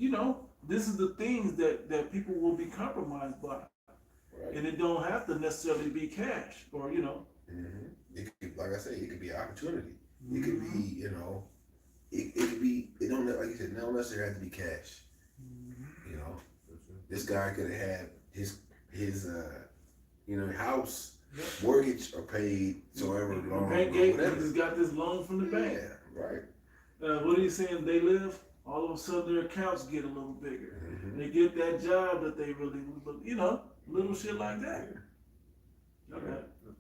know? But this is the things that people will be compromised by. Right. And it don't have to necessarily be cash or Mhm. It could, like I say, it could be an opportunity. It could be, it could be. It don't, like you said, it don't necessarily have to be cash. This guy could have had his house Yeah. mortgage or paid so ever The long bank ago, gate, he whatever. just got this loan from the bank. Yeah, right. What are you saying? They live, all of a sudden their accounts get a little bigger. Mhm. They get that job that they really, little shit like that. Okay. It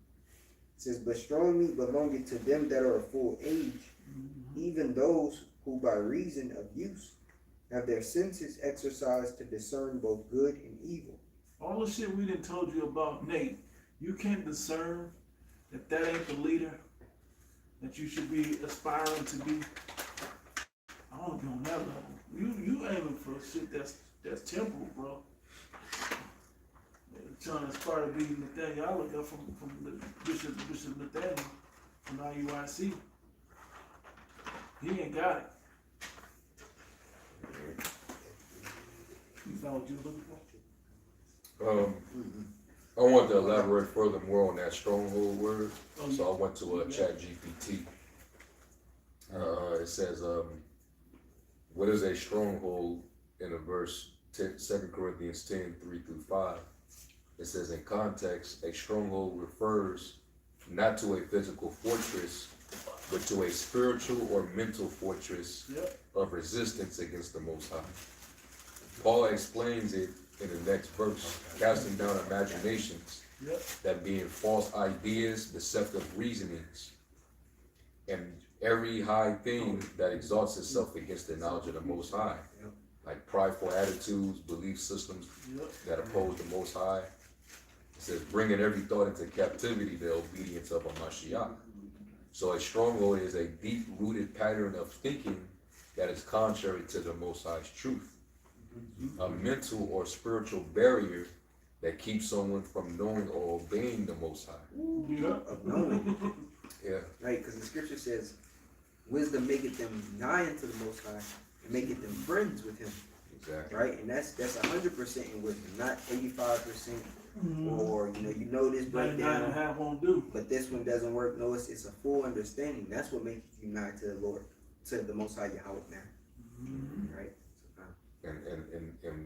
says, but strong meat belongeth to them that are of full age, even those who by reason of use have their senses exercised to discern both good and evil. All the shit we done told you about Nate, you can't discern that ain't the leader that you should be aspiring to be. I want to be on that level. You aiming for shit that's temporal, bro. Trying to aspire to be Nathaniel. I look up from the Bishop Nathaniel from IUIC. He ain't got it. You found what you were looking for? I want to elaborate further more on that stronghold word. Oh, So I went to ChatGPT. It says, what is a stronghold in a verse 2 Corinthians 10:3-5? It says in context, a stronghold refers not to a physical fortress, but to a spiritual or mental fortress Yep. of resistance against the Most High. Paul explains it in the next verse, casting down imaginations, Yep. that being false ideas, deceptive reasonings, and every high thing that exalts itself against the knowledge of the Most High, like prideful attitudes, belief systems Yep. that oppose the Most High. It says, bringing every thought into captivity, the obedience of a Mashiach. So a stronghold is a deep-rooted pattern of thinking that is contrary to the Most High's truth. A mental or spiritual barrier that keeps someone from knowing or obeying the Most High. Yep. Of knowing, Yeah, right? Because the scripture says, wisdom maketh them nigh unto the Most High, and maketh them friends with him, exactly. right? And that's 100% in wisdom, not 85%, or you know this 99 and a breakdown, half won't do. but this one doesn't work. No, it's a full understanding. That's what makes you nigh to the Lord, to the Most High Yahweh, man. Right? And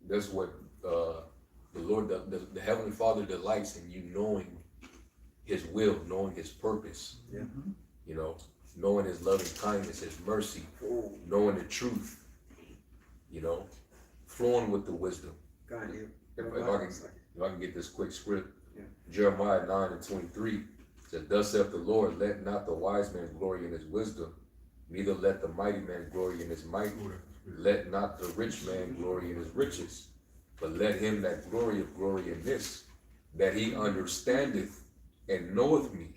that's what the Lord, the Heavenly Father delights in you knowing His will, knowing His purpose. Yeah. Knowing His loving kindness, His mercy, Oh, knowing the truth. Flowing with the wisdom. God, yeah. If I can get this quick script, Yeah. Jeremiah 9:23 says, "Thus saith the Lord, let not the wise man glory in his wisdom, neither let the mighty man glory in his might, let not the rich man glory in his riches, but let him that glorieth glory in this, that he understandeth and knoweth me,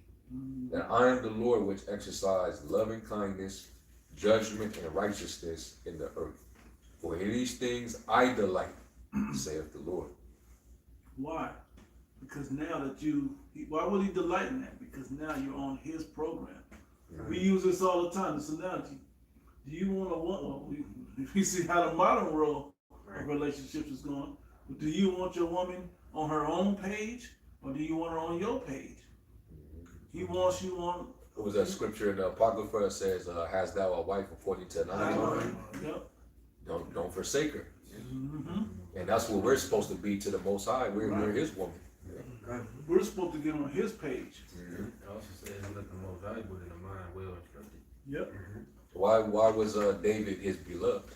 that I am the Lord which exercise loving kindness, judgment, and righteousness in the earth. For in these things I delight, saith the Lord." Why? Because now that why would he delight in that? Because now you're on his program. We use this all the time, this analogy. Do you want to, if you see how the modern world of relationships is going. But do you want your woman on her own page, or do you want her on your page? He wants you on. What was that scripture in the Apocrypha that says, "Has thou a wife according to another mind? Yep. Don't forsake her." Mm-hmm. And that's what we're supposed to be to the Most High. We're His woman. We're supposed to get on his page. It also says nothing more valuable than a mind well instructed. Yep. Why was David his beloved?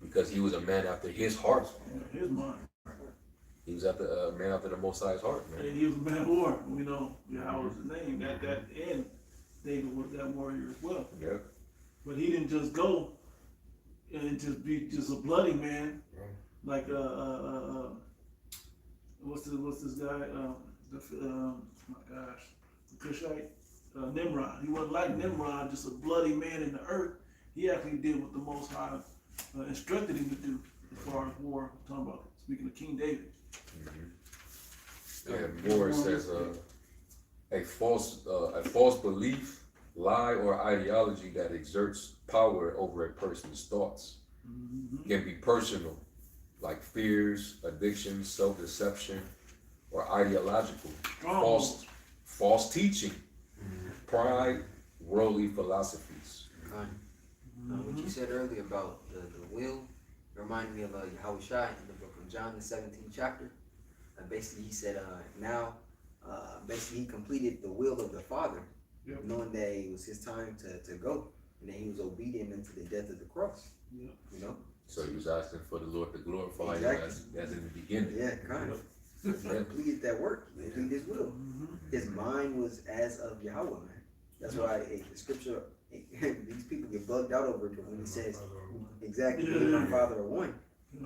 Because he was a man after his heart. His mind. He was after a man after the Most High's heart, man. And he was a man of war. We know how was his name. That and David was that warrior as well. Yeah. But he didn't just go and just be just a bloody man, like what's this guy? My gosh, the Cushite, Nimrod. He wasn't like Nimrod, just a bloody man in the earth. He actually did what the Most High instructed him to do as far as war. I'm talking about speaking of King David. And more says a false belief, lie, or ideology that exerts power over a person's thoughts can be personal, like fears, addictions, self-deception, or ideological, false teaching, pride, worldly philosophies. What you said earlier about the will reminded me of Yahushua in the book of John, the 17th chapter. Basically, he said, basically he completed the will of the Father, knowing that it was his time to go, and that he was obedient unto the death of the cross. You know? So he was asking for the Lord to glorify him as in the beginning. Yeah, kind of. He completed that work, he completed his will. His mind was as of Yahweh, man. That's why the scripture, these people get bugged out over it, but when he says, exactly, me and my Father are one,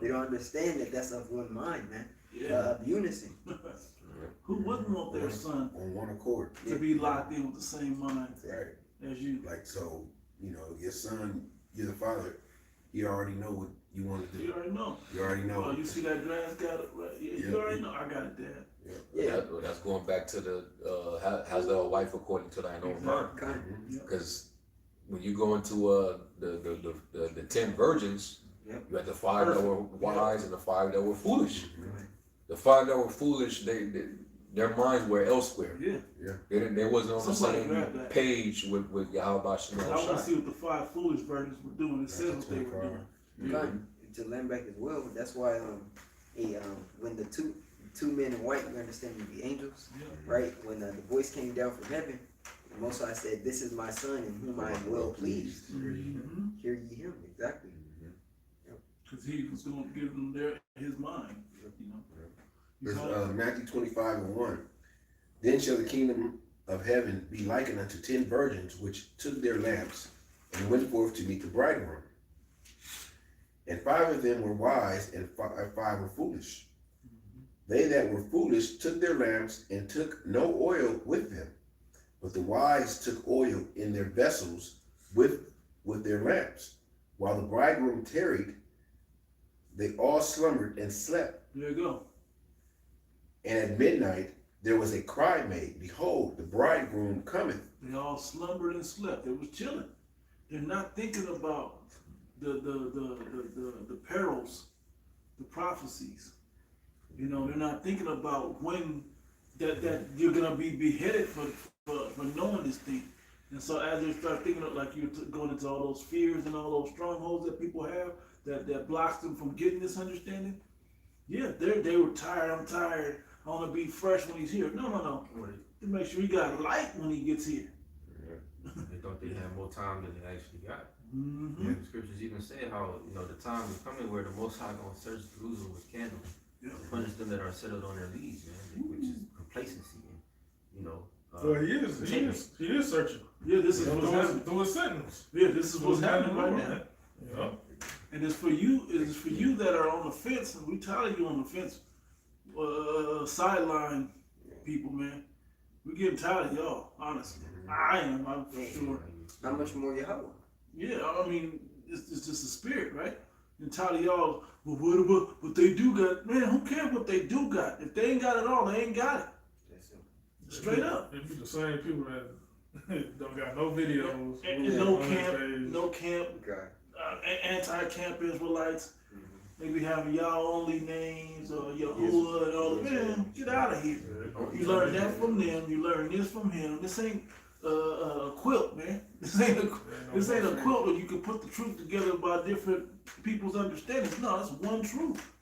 they don't understand that that's of one mind, man. Unison. Who wouldn't want their son on one accord to be locked in with the same mind right as you? like so your son, you're the father, you already know what you want to do. You already know. You already know. Oh, you see that grass got it right? You already know. I got it, Dad. That's going back to the has thou a wife according to thine own mind. Because when you go into the 10 virgins, you had the 5 that were wise and the 5 that were foolish. The 5 that were foolish, their minds were elsewhere. They wasn't on the same page with Yahweh Shem. I want to see what the 5 foolish virgins were doing. It says what they were doing. To land back as well, that's why when the two men in white, you understand, to be angels, right? When the voice came down from heaven, the Most High said, "This is my son, in whom I am well pleased. Hear ye him." Exactly. Because he was going to give them his mind. Matthew 25:1. Then shall the kingdom of heaven be likened unto 10 virgins, which took their lamps and went forth to meet the bridegroom. And 5 of them were wise, and 5 were foolish. They that were foolish took their lamps and took no oil with them, but the wise took oil in their vessels with their lamps. While the bridegroom tarried, they all slumbered and slept. There you go. And at midnight there was a cry made, Behold, the bridegroom cometh. They all slumbered and slept. They was chilling. They're not thinking about the perils, the prophecies. They're not thinking about when that you're gonna be beheaded for knowing this thing. And so as they start thinking of, like you're going into all those fears and all those strongholds that people have that blocks them from getting this understanding. Yeah, they were tired. I'm tired. I want to be fresh when he's here. No. To make sure he got light when he gets here. They thought they had more time than they actually got. Mm-hmm. The scriptures even say how the time is coming where the Most High gonna search Jerusalem with candles, punish them that are settled on their leaves, man, which is complacency. Well, he is searching. Yeah, this is what's happening. Through his sentence. Yeah, this is what's happening right now. Yeah. And it's for you. It's for you that are on the fence, and we tired of you on the fence, sideline people, man. We're getting tired of y'all. Honestly, I am. I'm for sure. How much more Yahweh? Yeah, I mean, it's just a spirit, right? And tired of y'all. Well, what they do got? Man, who cares what they do got? If they ain't got it all, they ain't got it. Straight up. It'd be the same people that don't got no videos. And no camp, Okay. anti-camp Israelites. maybe having y'all only names or Yahuwah and all that. Man, get out of here. You learn that from them. You learn this from him. This ain't a quilt, man. This ain't a quilt where you can put the truth together by different people's understandings. No, it's one truth.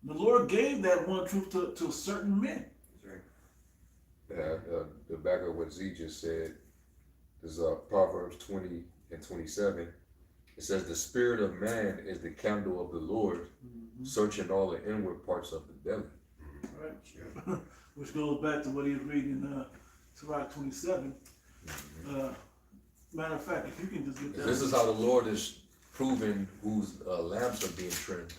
The Lord gave that one truth to certain men. Yeah, the back of what Z just said is Proverbs 20 and 27. It says, the spirit of man is the candle of the Lord, searching all the inward parts of the belly. Right. Which goes back to what he was reading in Sirach 27. Matter of fact, if you can just get that. This is how the Lord is proving whose lamps are being trimmed.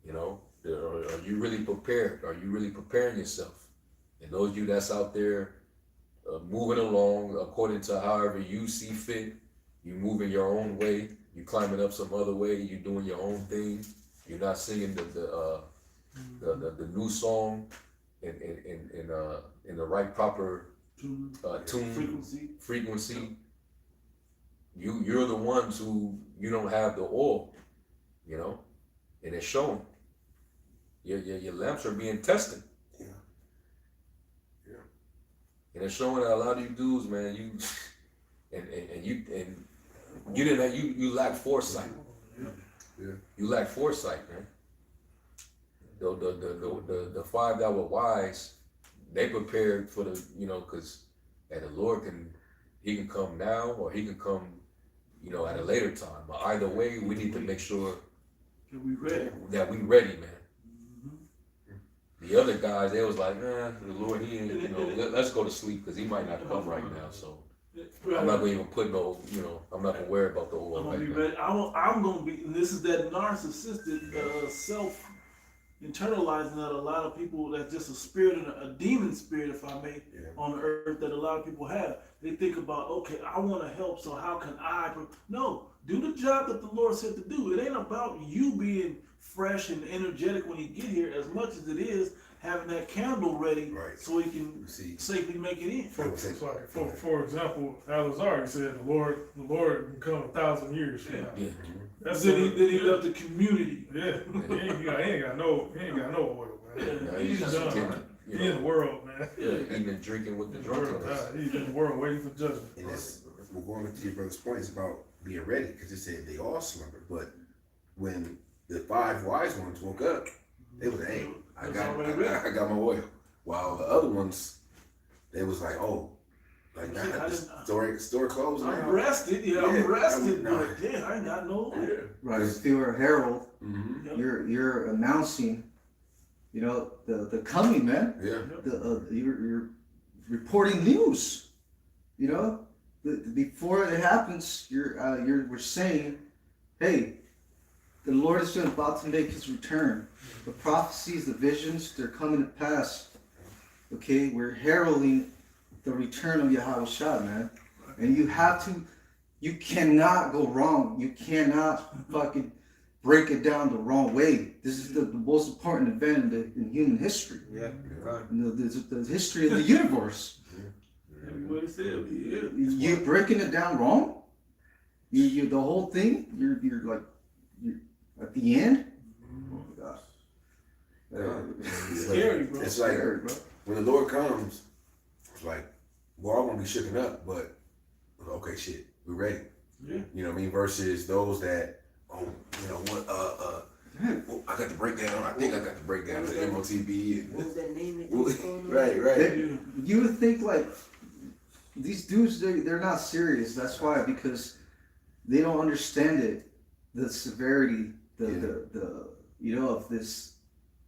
You know, are you really prepared? Are you really preparing yourself? And those of you that's out there moving along according to however you see fit, you moving your own way, you climbing up some other way, you doing your own thing. You're not singing the new song in the right proper tune frequency. You're the ones who you don't have the oil, you know, and it's showing. Your lamps are being tested. And it's showing that a lot of you dudes, man, you lack foresight. You lack foresight, man. The five that were wise, they prepared for the, you know, because the Lord he can come now or he can come, you know, at a later time. But either way, we need to make sure that we ready, man. The other guys, they was like, the Lord, he ain't, you know, let's go to sleep because he might not come right now. So I'm not gonna even put no, you know, I'm not gonna worry about the oil. I'm gonna be ready. I'm gonna be, and this is that narcissistic self internalizing that a lot of people, that's just a spirit and a demon spirit, if I may, on the earth that a lot of people have. They think about, okay, I want to help, so how can I? No, do the job that the Lord said to do. It ain't about you being fresh and energetic when you get here as much as it is having that candle ready so he can safely make it in. For example, Alazar said the Lord can come 1,000 years from now. That's then he left the community. Yeah, he ain't got no oil, man. He's done. He in the world, man. Eating and drinking with the drunken. He's in the world waiting for judgment. And that's, we're going to your brother's point, it's about being ready, because it said they all slumbered. But when the 5 wise ones woke up, they was like, hey, I got my oil. While the other ones, they was like, oh, like store closed now. I'm rested, I'm rested, but I ain't got no oil. Right, if you're a herald, you're announcing, you know, the coming, man. You're reporting news. You know, before it happens, we're saying, hey, the Lord is about to make his return. The prophecies, the visions, they're coming to pass. Okay, we're heralding the return of Yahweh Shah, man. And you cannot go wrong. You cannot fucking break it down the wrong way. This is the most important event in human history. The history of the universe. You're breaking it down wrong. You the whole thing. You're at the end. Oh my God. It's scary, bro. It's like when the Lord comes, it's like we're all gonna be shooken up, but okay, shit, we're ready. You know what I mean? Versus those that, you know what? I got the breakdown. I think I got the breakdown of the MOTB. What was that name? Right. You would think like these dudes, they're not serious. That's why, because they don't understand it, the severity, the you know, of this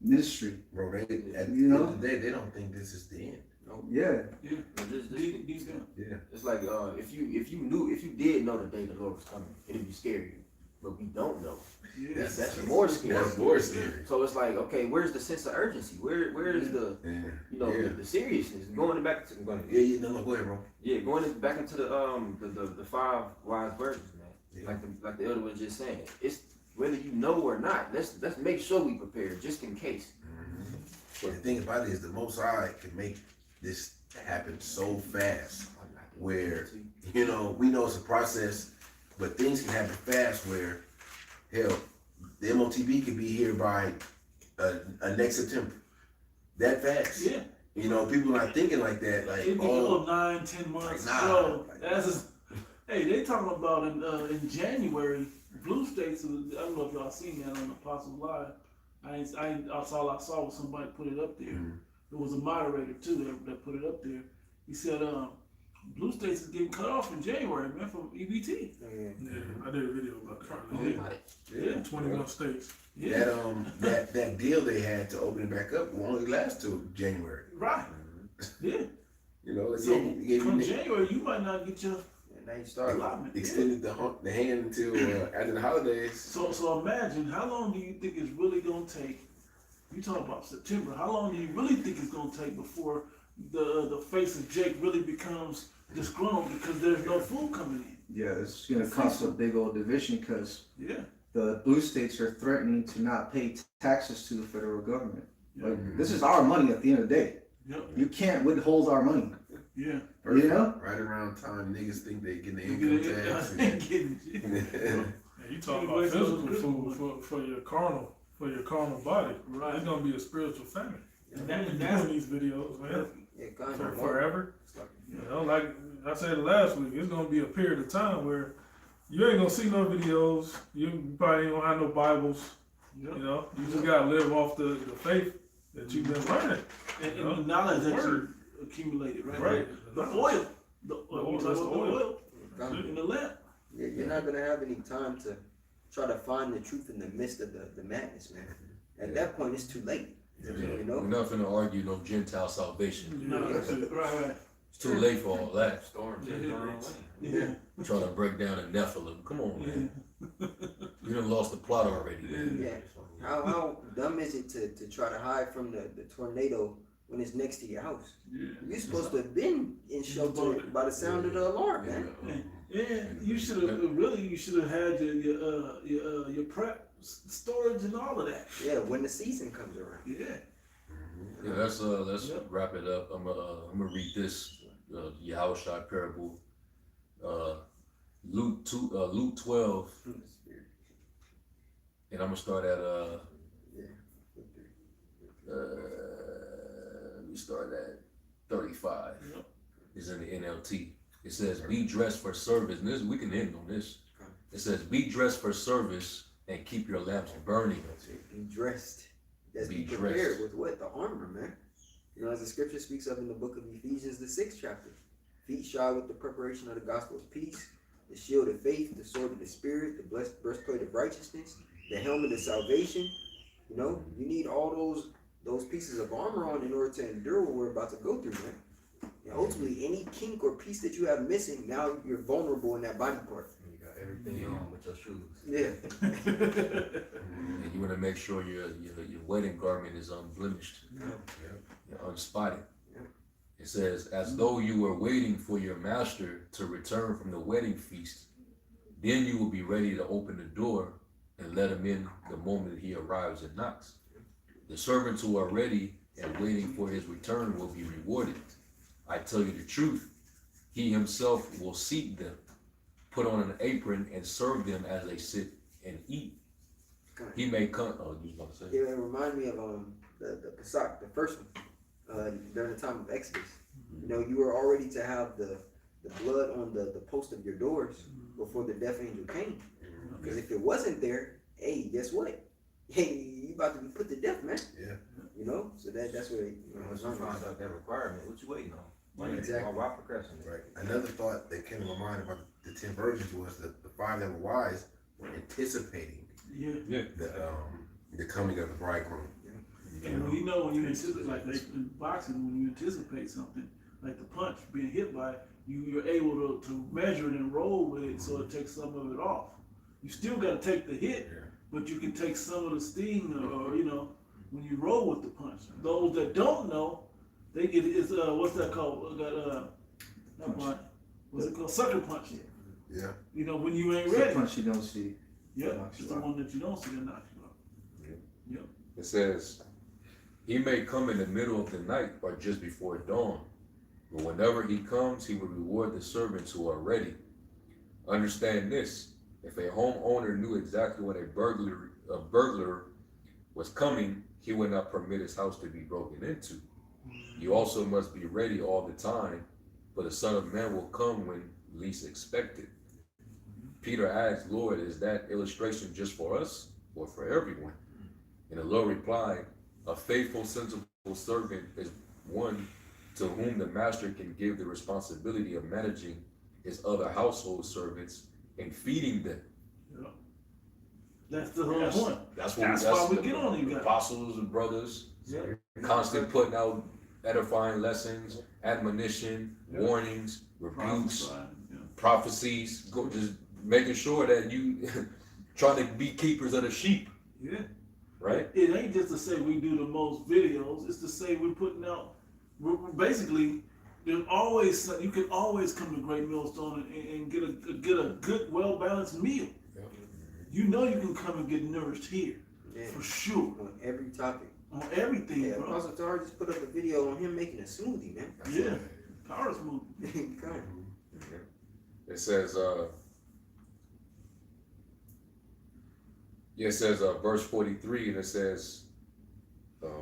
ministry. Bro, at the end of the day, they don't think this is the end. No. Yeah. It's like if you did know the day the Lord was coming, it'd be scary. But we don't know. That's more scary. That's more scary. So it's like, okay, where's the sense of urgency? Where is the the seriousness? Going back to go ahead, bro. Yeah, going back into the 5 wise virgins, man. Like the elder was just saying, it's whether you know or not. Let's make sure we prepare just in case. But the thing about it is, the Most High can make this happen so fast, where we know it's a process, but things can happen fast. Where hell, the MOTB could be here by next September. That fast. Yeah. You know, people not thinking like that. Like, It be oh, 9, 10 months. Nah. Bro, hey, they talking about in January, blue states. I don't know if y'all seen that on Apostles Live. That's all I saw was somebody put it up there. Mhm. There was a moderator too that put it up there. He said, blue states is getting cut off in January, man, from EBT. Yeah, I did a video about that. Yeah. 21 states. Yeah. that deal they had to open it back up will only last till January. Right. Yeah. You know, So they gave come you January, you might not get your And now you start. allotment. Yeah. extended the hand until after the holidays. So imagine, how long do you think it's really gonna take? You talk about September. How long do you really think it's gonna take before the face of Jake really becomes disgruntled because there's no food coming in? Yeah, it's gonna cause a big old division because Yeah. the blue states are threatening to not pay taxes to the federal government. Yeah. Like, this is our money at the end of the day. Yep. You can't withhold our money. Yeah. You know? Right around time niggas think they getting the You income get tax. it? I ain't getting it. and- And you talk about physical food for your carnal body. Right. It's gonna be a spiritual famine. And You're that's doing these videos, man, Yeah, kind for of. forever. You know, like I said last week, it's gonna be a period of time where you ain't gonna see no videos. You probably ain't gonna have no Bibles. Yep. You know, you just gotta live off the faith that you've been learning. And the knowledge that you accumulated, right? Right. The oil. The oil, oil. that's the oil. In the lamp. You're not gonna have any time to try to find the truth in the midst of the madness, man. At that point, it's too late. You know? We're not finna argue no Gentile salvation. No, right. It's too late for all that. Storm Yeah. takes their own way. Yeah. Trying to break down a Nephilim. Come on, man. You done lost the plot already. Man. Yeah. How dumb is it to try to hide from the tornado when it's next to your house? Yeah. You're supposed to have been in shelter by the sound of the alarm, man. Yeah, you should have had your prep storage and all of that. Yeah, when the season comes around. Yeah. Yeah, let's wrap it up. I'm gonna read this Yahushua parable, Luke 12, and I'm gonna start at let me start at 35. Yep. It's in the NLT. It says, "Be dressed for service." And this, we can end on this. It says, "Be dressed for service and keep your lamps burning." Be dressed. That's Be be prepared dressed. with what? The armor, man. You know, as the scripture speaks of in the book of Ephesians, the 6th chapter. Feet shod with the preparation of the gospel of peace, the shield of faith, the sword of the spirit, the blessed breastplate of righteousness, the helmet of salvation. You know, you need all those pieces of armor on in order to endure what we're about to go through, man. And ultimately, any kink or piece that you have missing, now you're vulnerable in that body part. You got everything on with your shoes. Yeah. And you want to make sure your wedding garment is unblemished, unspotted. It says, "As though you were waiting for your master to return from the wedding feast, then you will be ready to open the door and let him in the moment he arrives and knocks. The servants who are ready and waiting for his return will be rewarded. I tell you the truth, he himself will seat them, put on an apron, and serve them as they sit and eat. He may come." Oh, you was about to say? Yeah, it reminded me of the Pesach, the first one, during the time of Exodus. You know, you were already to have the blood on the post of your doors before the death angel came. Because if it wasn't there, hey, guess what? Hey, you about to be put to death, man. Yeah. You know, so that's what Once you find out that requirement, what you waiting on? Exactly. Why procrastinate? Right. Another thought that came to my mind about the 10 virgins was that the 5 that were wise were anticipating Yeah. the coming of the bridegroom. And when you anticipate, like in boxing, when you anticipate something, like the punch being hit by, you're able to measure it and roll with it, so it takes some of it off. You still got to take the hit, but you can take some of the sting, or you know, when you roll with the punch. Those that don't know, they get what's that called? Not punch. What's it called? Sucker punch. Yeah. You know, when you ain't It's a ready. punch you don't see. Yeah, knocks it's you the out. one that you don't see that knocks you out. It says, "He may come in the middle of the night or just before dawn, but whenever he comes, he will reward the servants who are ready. Understand this, if a homeowner knew exactly when a burglar a burglar was coming, he would not permit his house to be broken into. You also must be ready all the time, for the Son of Man will come when least expected. Peter asked, Lord, is that illustration just for us or for everyone? And the Lord replied, a faithful, sensible servant is one to whom the master can give the responsibility of managing his other household servants and feeding them. Yeah. That's the whole That's- point. That's Why we the- get on you the guys. apostles and brothers, Yeah. constant putting out edifying lessons, admonition, warnings, rebukes, Yeah. prophecies, just making sure that you trying to be keepers of the sheep, Yeah. right? It ain't just to say we do the most videos. It's to say we're putting out. We're basically, there's always you can always come to Great Millstone and get a good, well balanced meal. Yeah. You know you can come and get nourished here Yeah. for sure On every topic. on everything, Yeah, bro. Apostle Tar just put up a video on him making a smoothie, man. Yeah, power smooth. Come. It says, verse 43, and it says, let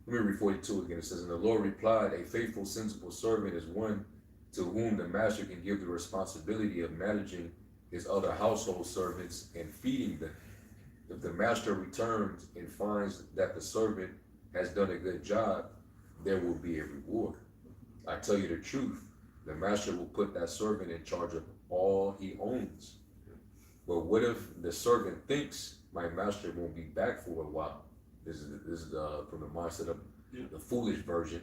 me read 42 again. It says, and the Lord replied, a faithful, sensible servant is one to whom the master can give the responsibility of managing his other household servants and feeding them. If the master returns and finds that the servant has done a good job, there will be a reward. I tell you the truth, the master will put that servant in charge of all he owns. But what if the servant thinks my master won't be back for a while? This is from the mindset of the foolish version,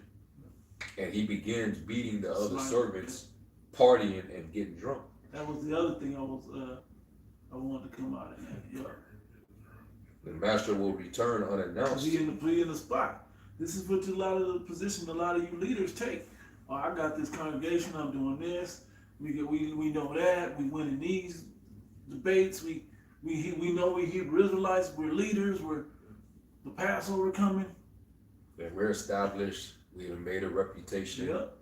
and he begins beating the other servants, partying and getting drunk. That was the other thing I wanted to come out of that. Yeah. The master will return unannounced. Be in the spot. This is what a lot of the position a lot of you leaders take. Oh, I got this congregation. I'm doing this. We know that. We win in these debates. We know we Hebrew Israelites. We're leaders. We're the Passover coming. And we're established, we have made a reputation, Yep.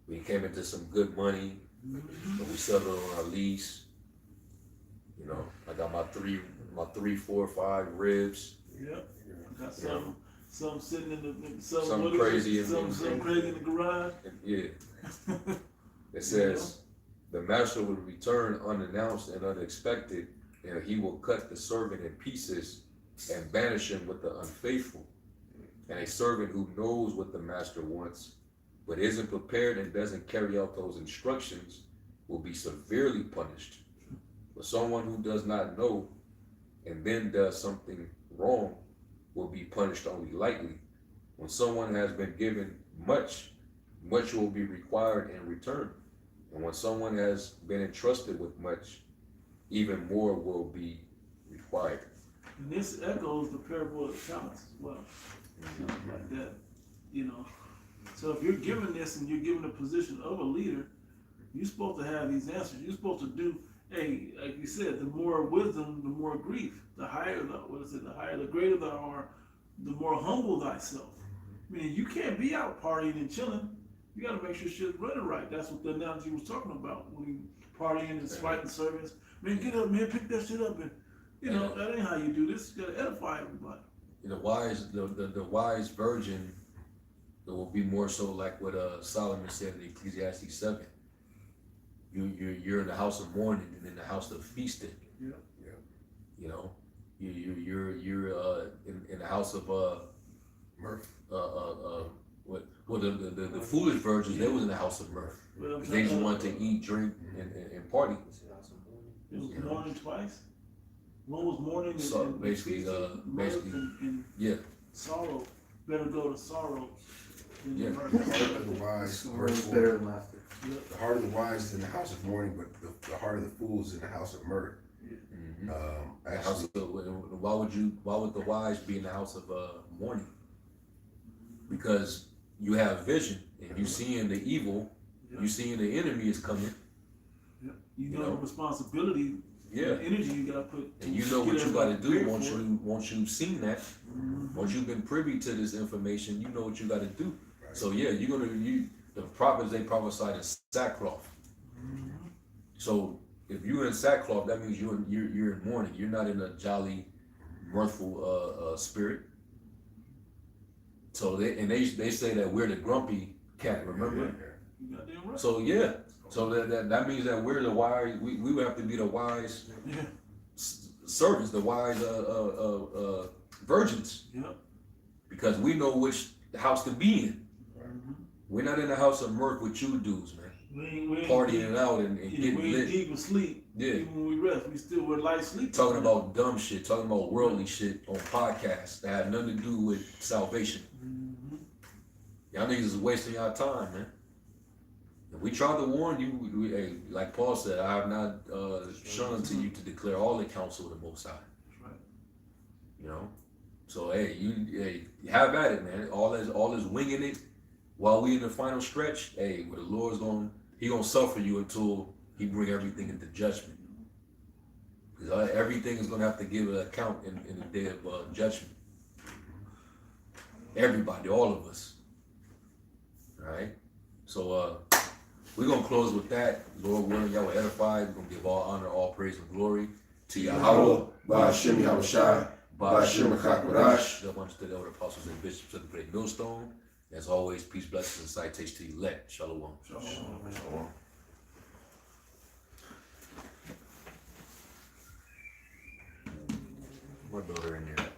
we came into some good money, and we settled on our lease. You know, I got my three, 4, 5 ribs. Yep. I got some sitting in the Something crazy in some crazy in the garage. And yeah, it says, the master will return unannounced and unexpected, and he will cut the servant in pieces and banish him with the unfaithful. And a servant who knows what the master wants, but isn't prepared and doesn't carry out those instructions, will be severely punished. But someone who does not know and then does something wrong will be punished only lightly. When someone has been given much, much will be required in return. And when someone has been entrusted with much, even more will be required. And this echoes the parable of the talents as well. Like that, you know. So if you're given this and you're given a position of a leader, you're supposed to have these answers. You're supposed to do, like you said, the more wisdom, the more grief. The higher the greater thou art, the more humble thyself. I mean, you can't be out partying and chilling. You gotta make sure shit's running right. That's what the analogy was talking about when you partying and fighting servants. Man, get up, man, pick that shit up, and you know that ain't how you do this. You gotta edify everybody. The wise virgin, it will be more so like what Solomon said in Ecclesiastes 7. You're in the house of mourning and in the house of feasting. Yeah. You know, you're in the house of Mirth. the foolish virgins, they was in the house of mirth. Well, They just wanted to eat, drink, and party. It was mourning twice. One was mourning and, So and basically, feasting, mirth and yeah, sorrow. Better go to sorrow than Yeah. mirth. The heart of the wise, verse It's 4, better than laughter. the heart of the wise is in the house of mourning, but the heart of the fool is in the house of mirth. The house Actually, of, why would the wise be in the house of mourning? Because you have vision and you seeing the evil, you seeing the enemy is coming. Yeah. You You know know? the responsibility, Yeah. the energy you gotta put. And you know get what you gotta everybody do prepared once you've seen that, Mhm. once you've been privy to this information, you know what you gotta do. So yeah, the prophets, they prophesied in sackcloth. So if you're in sackcloth, that means you're in mourning. You're not in a jolly mirthful spirit. So they say that we're the grumpy cat, remember? You goddamn right. So yeah. So that means that we're the wise. We would have to be the wise Yeah. servants, the wise virgins, Yeah. because we know which house to be in. Mhm. We're not in the house of mirth with you dudes, man. We ain't Partying deep. out and Yeah, getting we ain't lit. deep with sleep. Yeah. Even when we rest, we still with light sleep. Talking about dumb shit, talking about worldly shit on podcasts that have nothing to do with salvation. Mhm. Y'all niggas is wasting y'all time, man. And we tried to warn you, hey, like Paul said, I have not shown unto you to declare all the counsel of the Most High. That's right. You know? So hey, you have at it, man. All is winging it while we in the final stretch. Hey, where the Lord's He gonna suffer you until He bring everything into judgment. Because everything is gonna have to give an account in the day of judgment. Everybody, all of us. All right. So we're gonna close with that. Lord willing, y'all were edified. We're gonna give all honor, all praise, and glory to Yahweh. Ba'Hashem Yahushai, Ba'Hashem HaKadosh. The ones to the elder apostles and bishops of the great millstone. As always, peace, blessings, and citation to you. Elect. Shalom. Shalom. My daughter in there.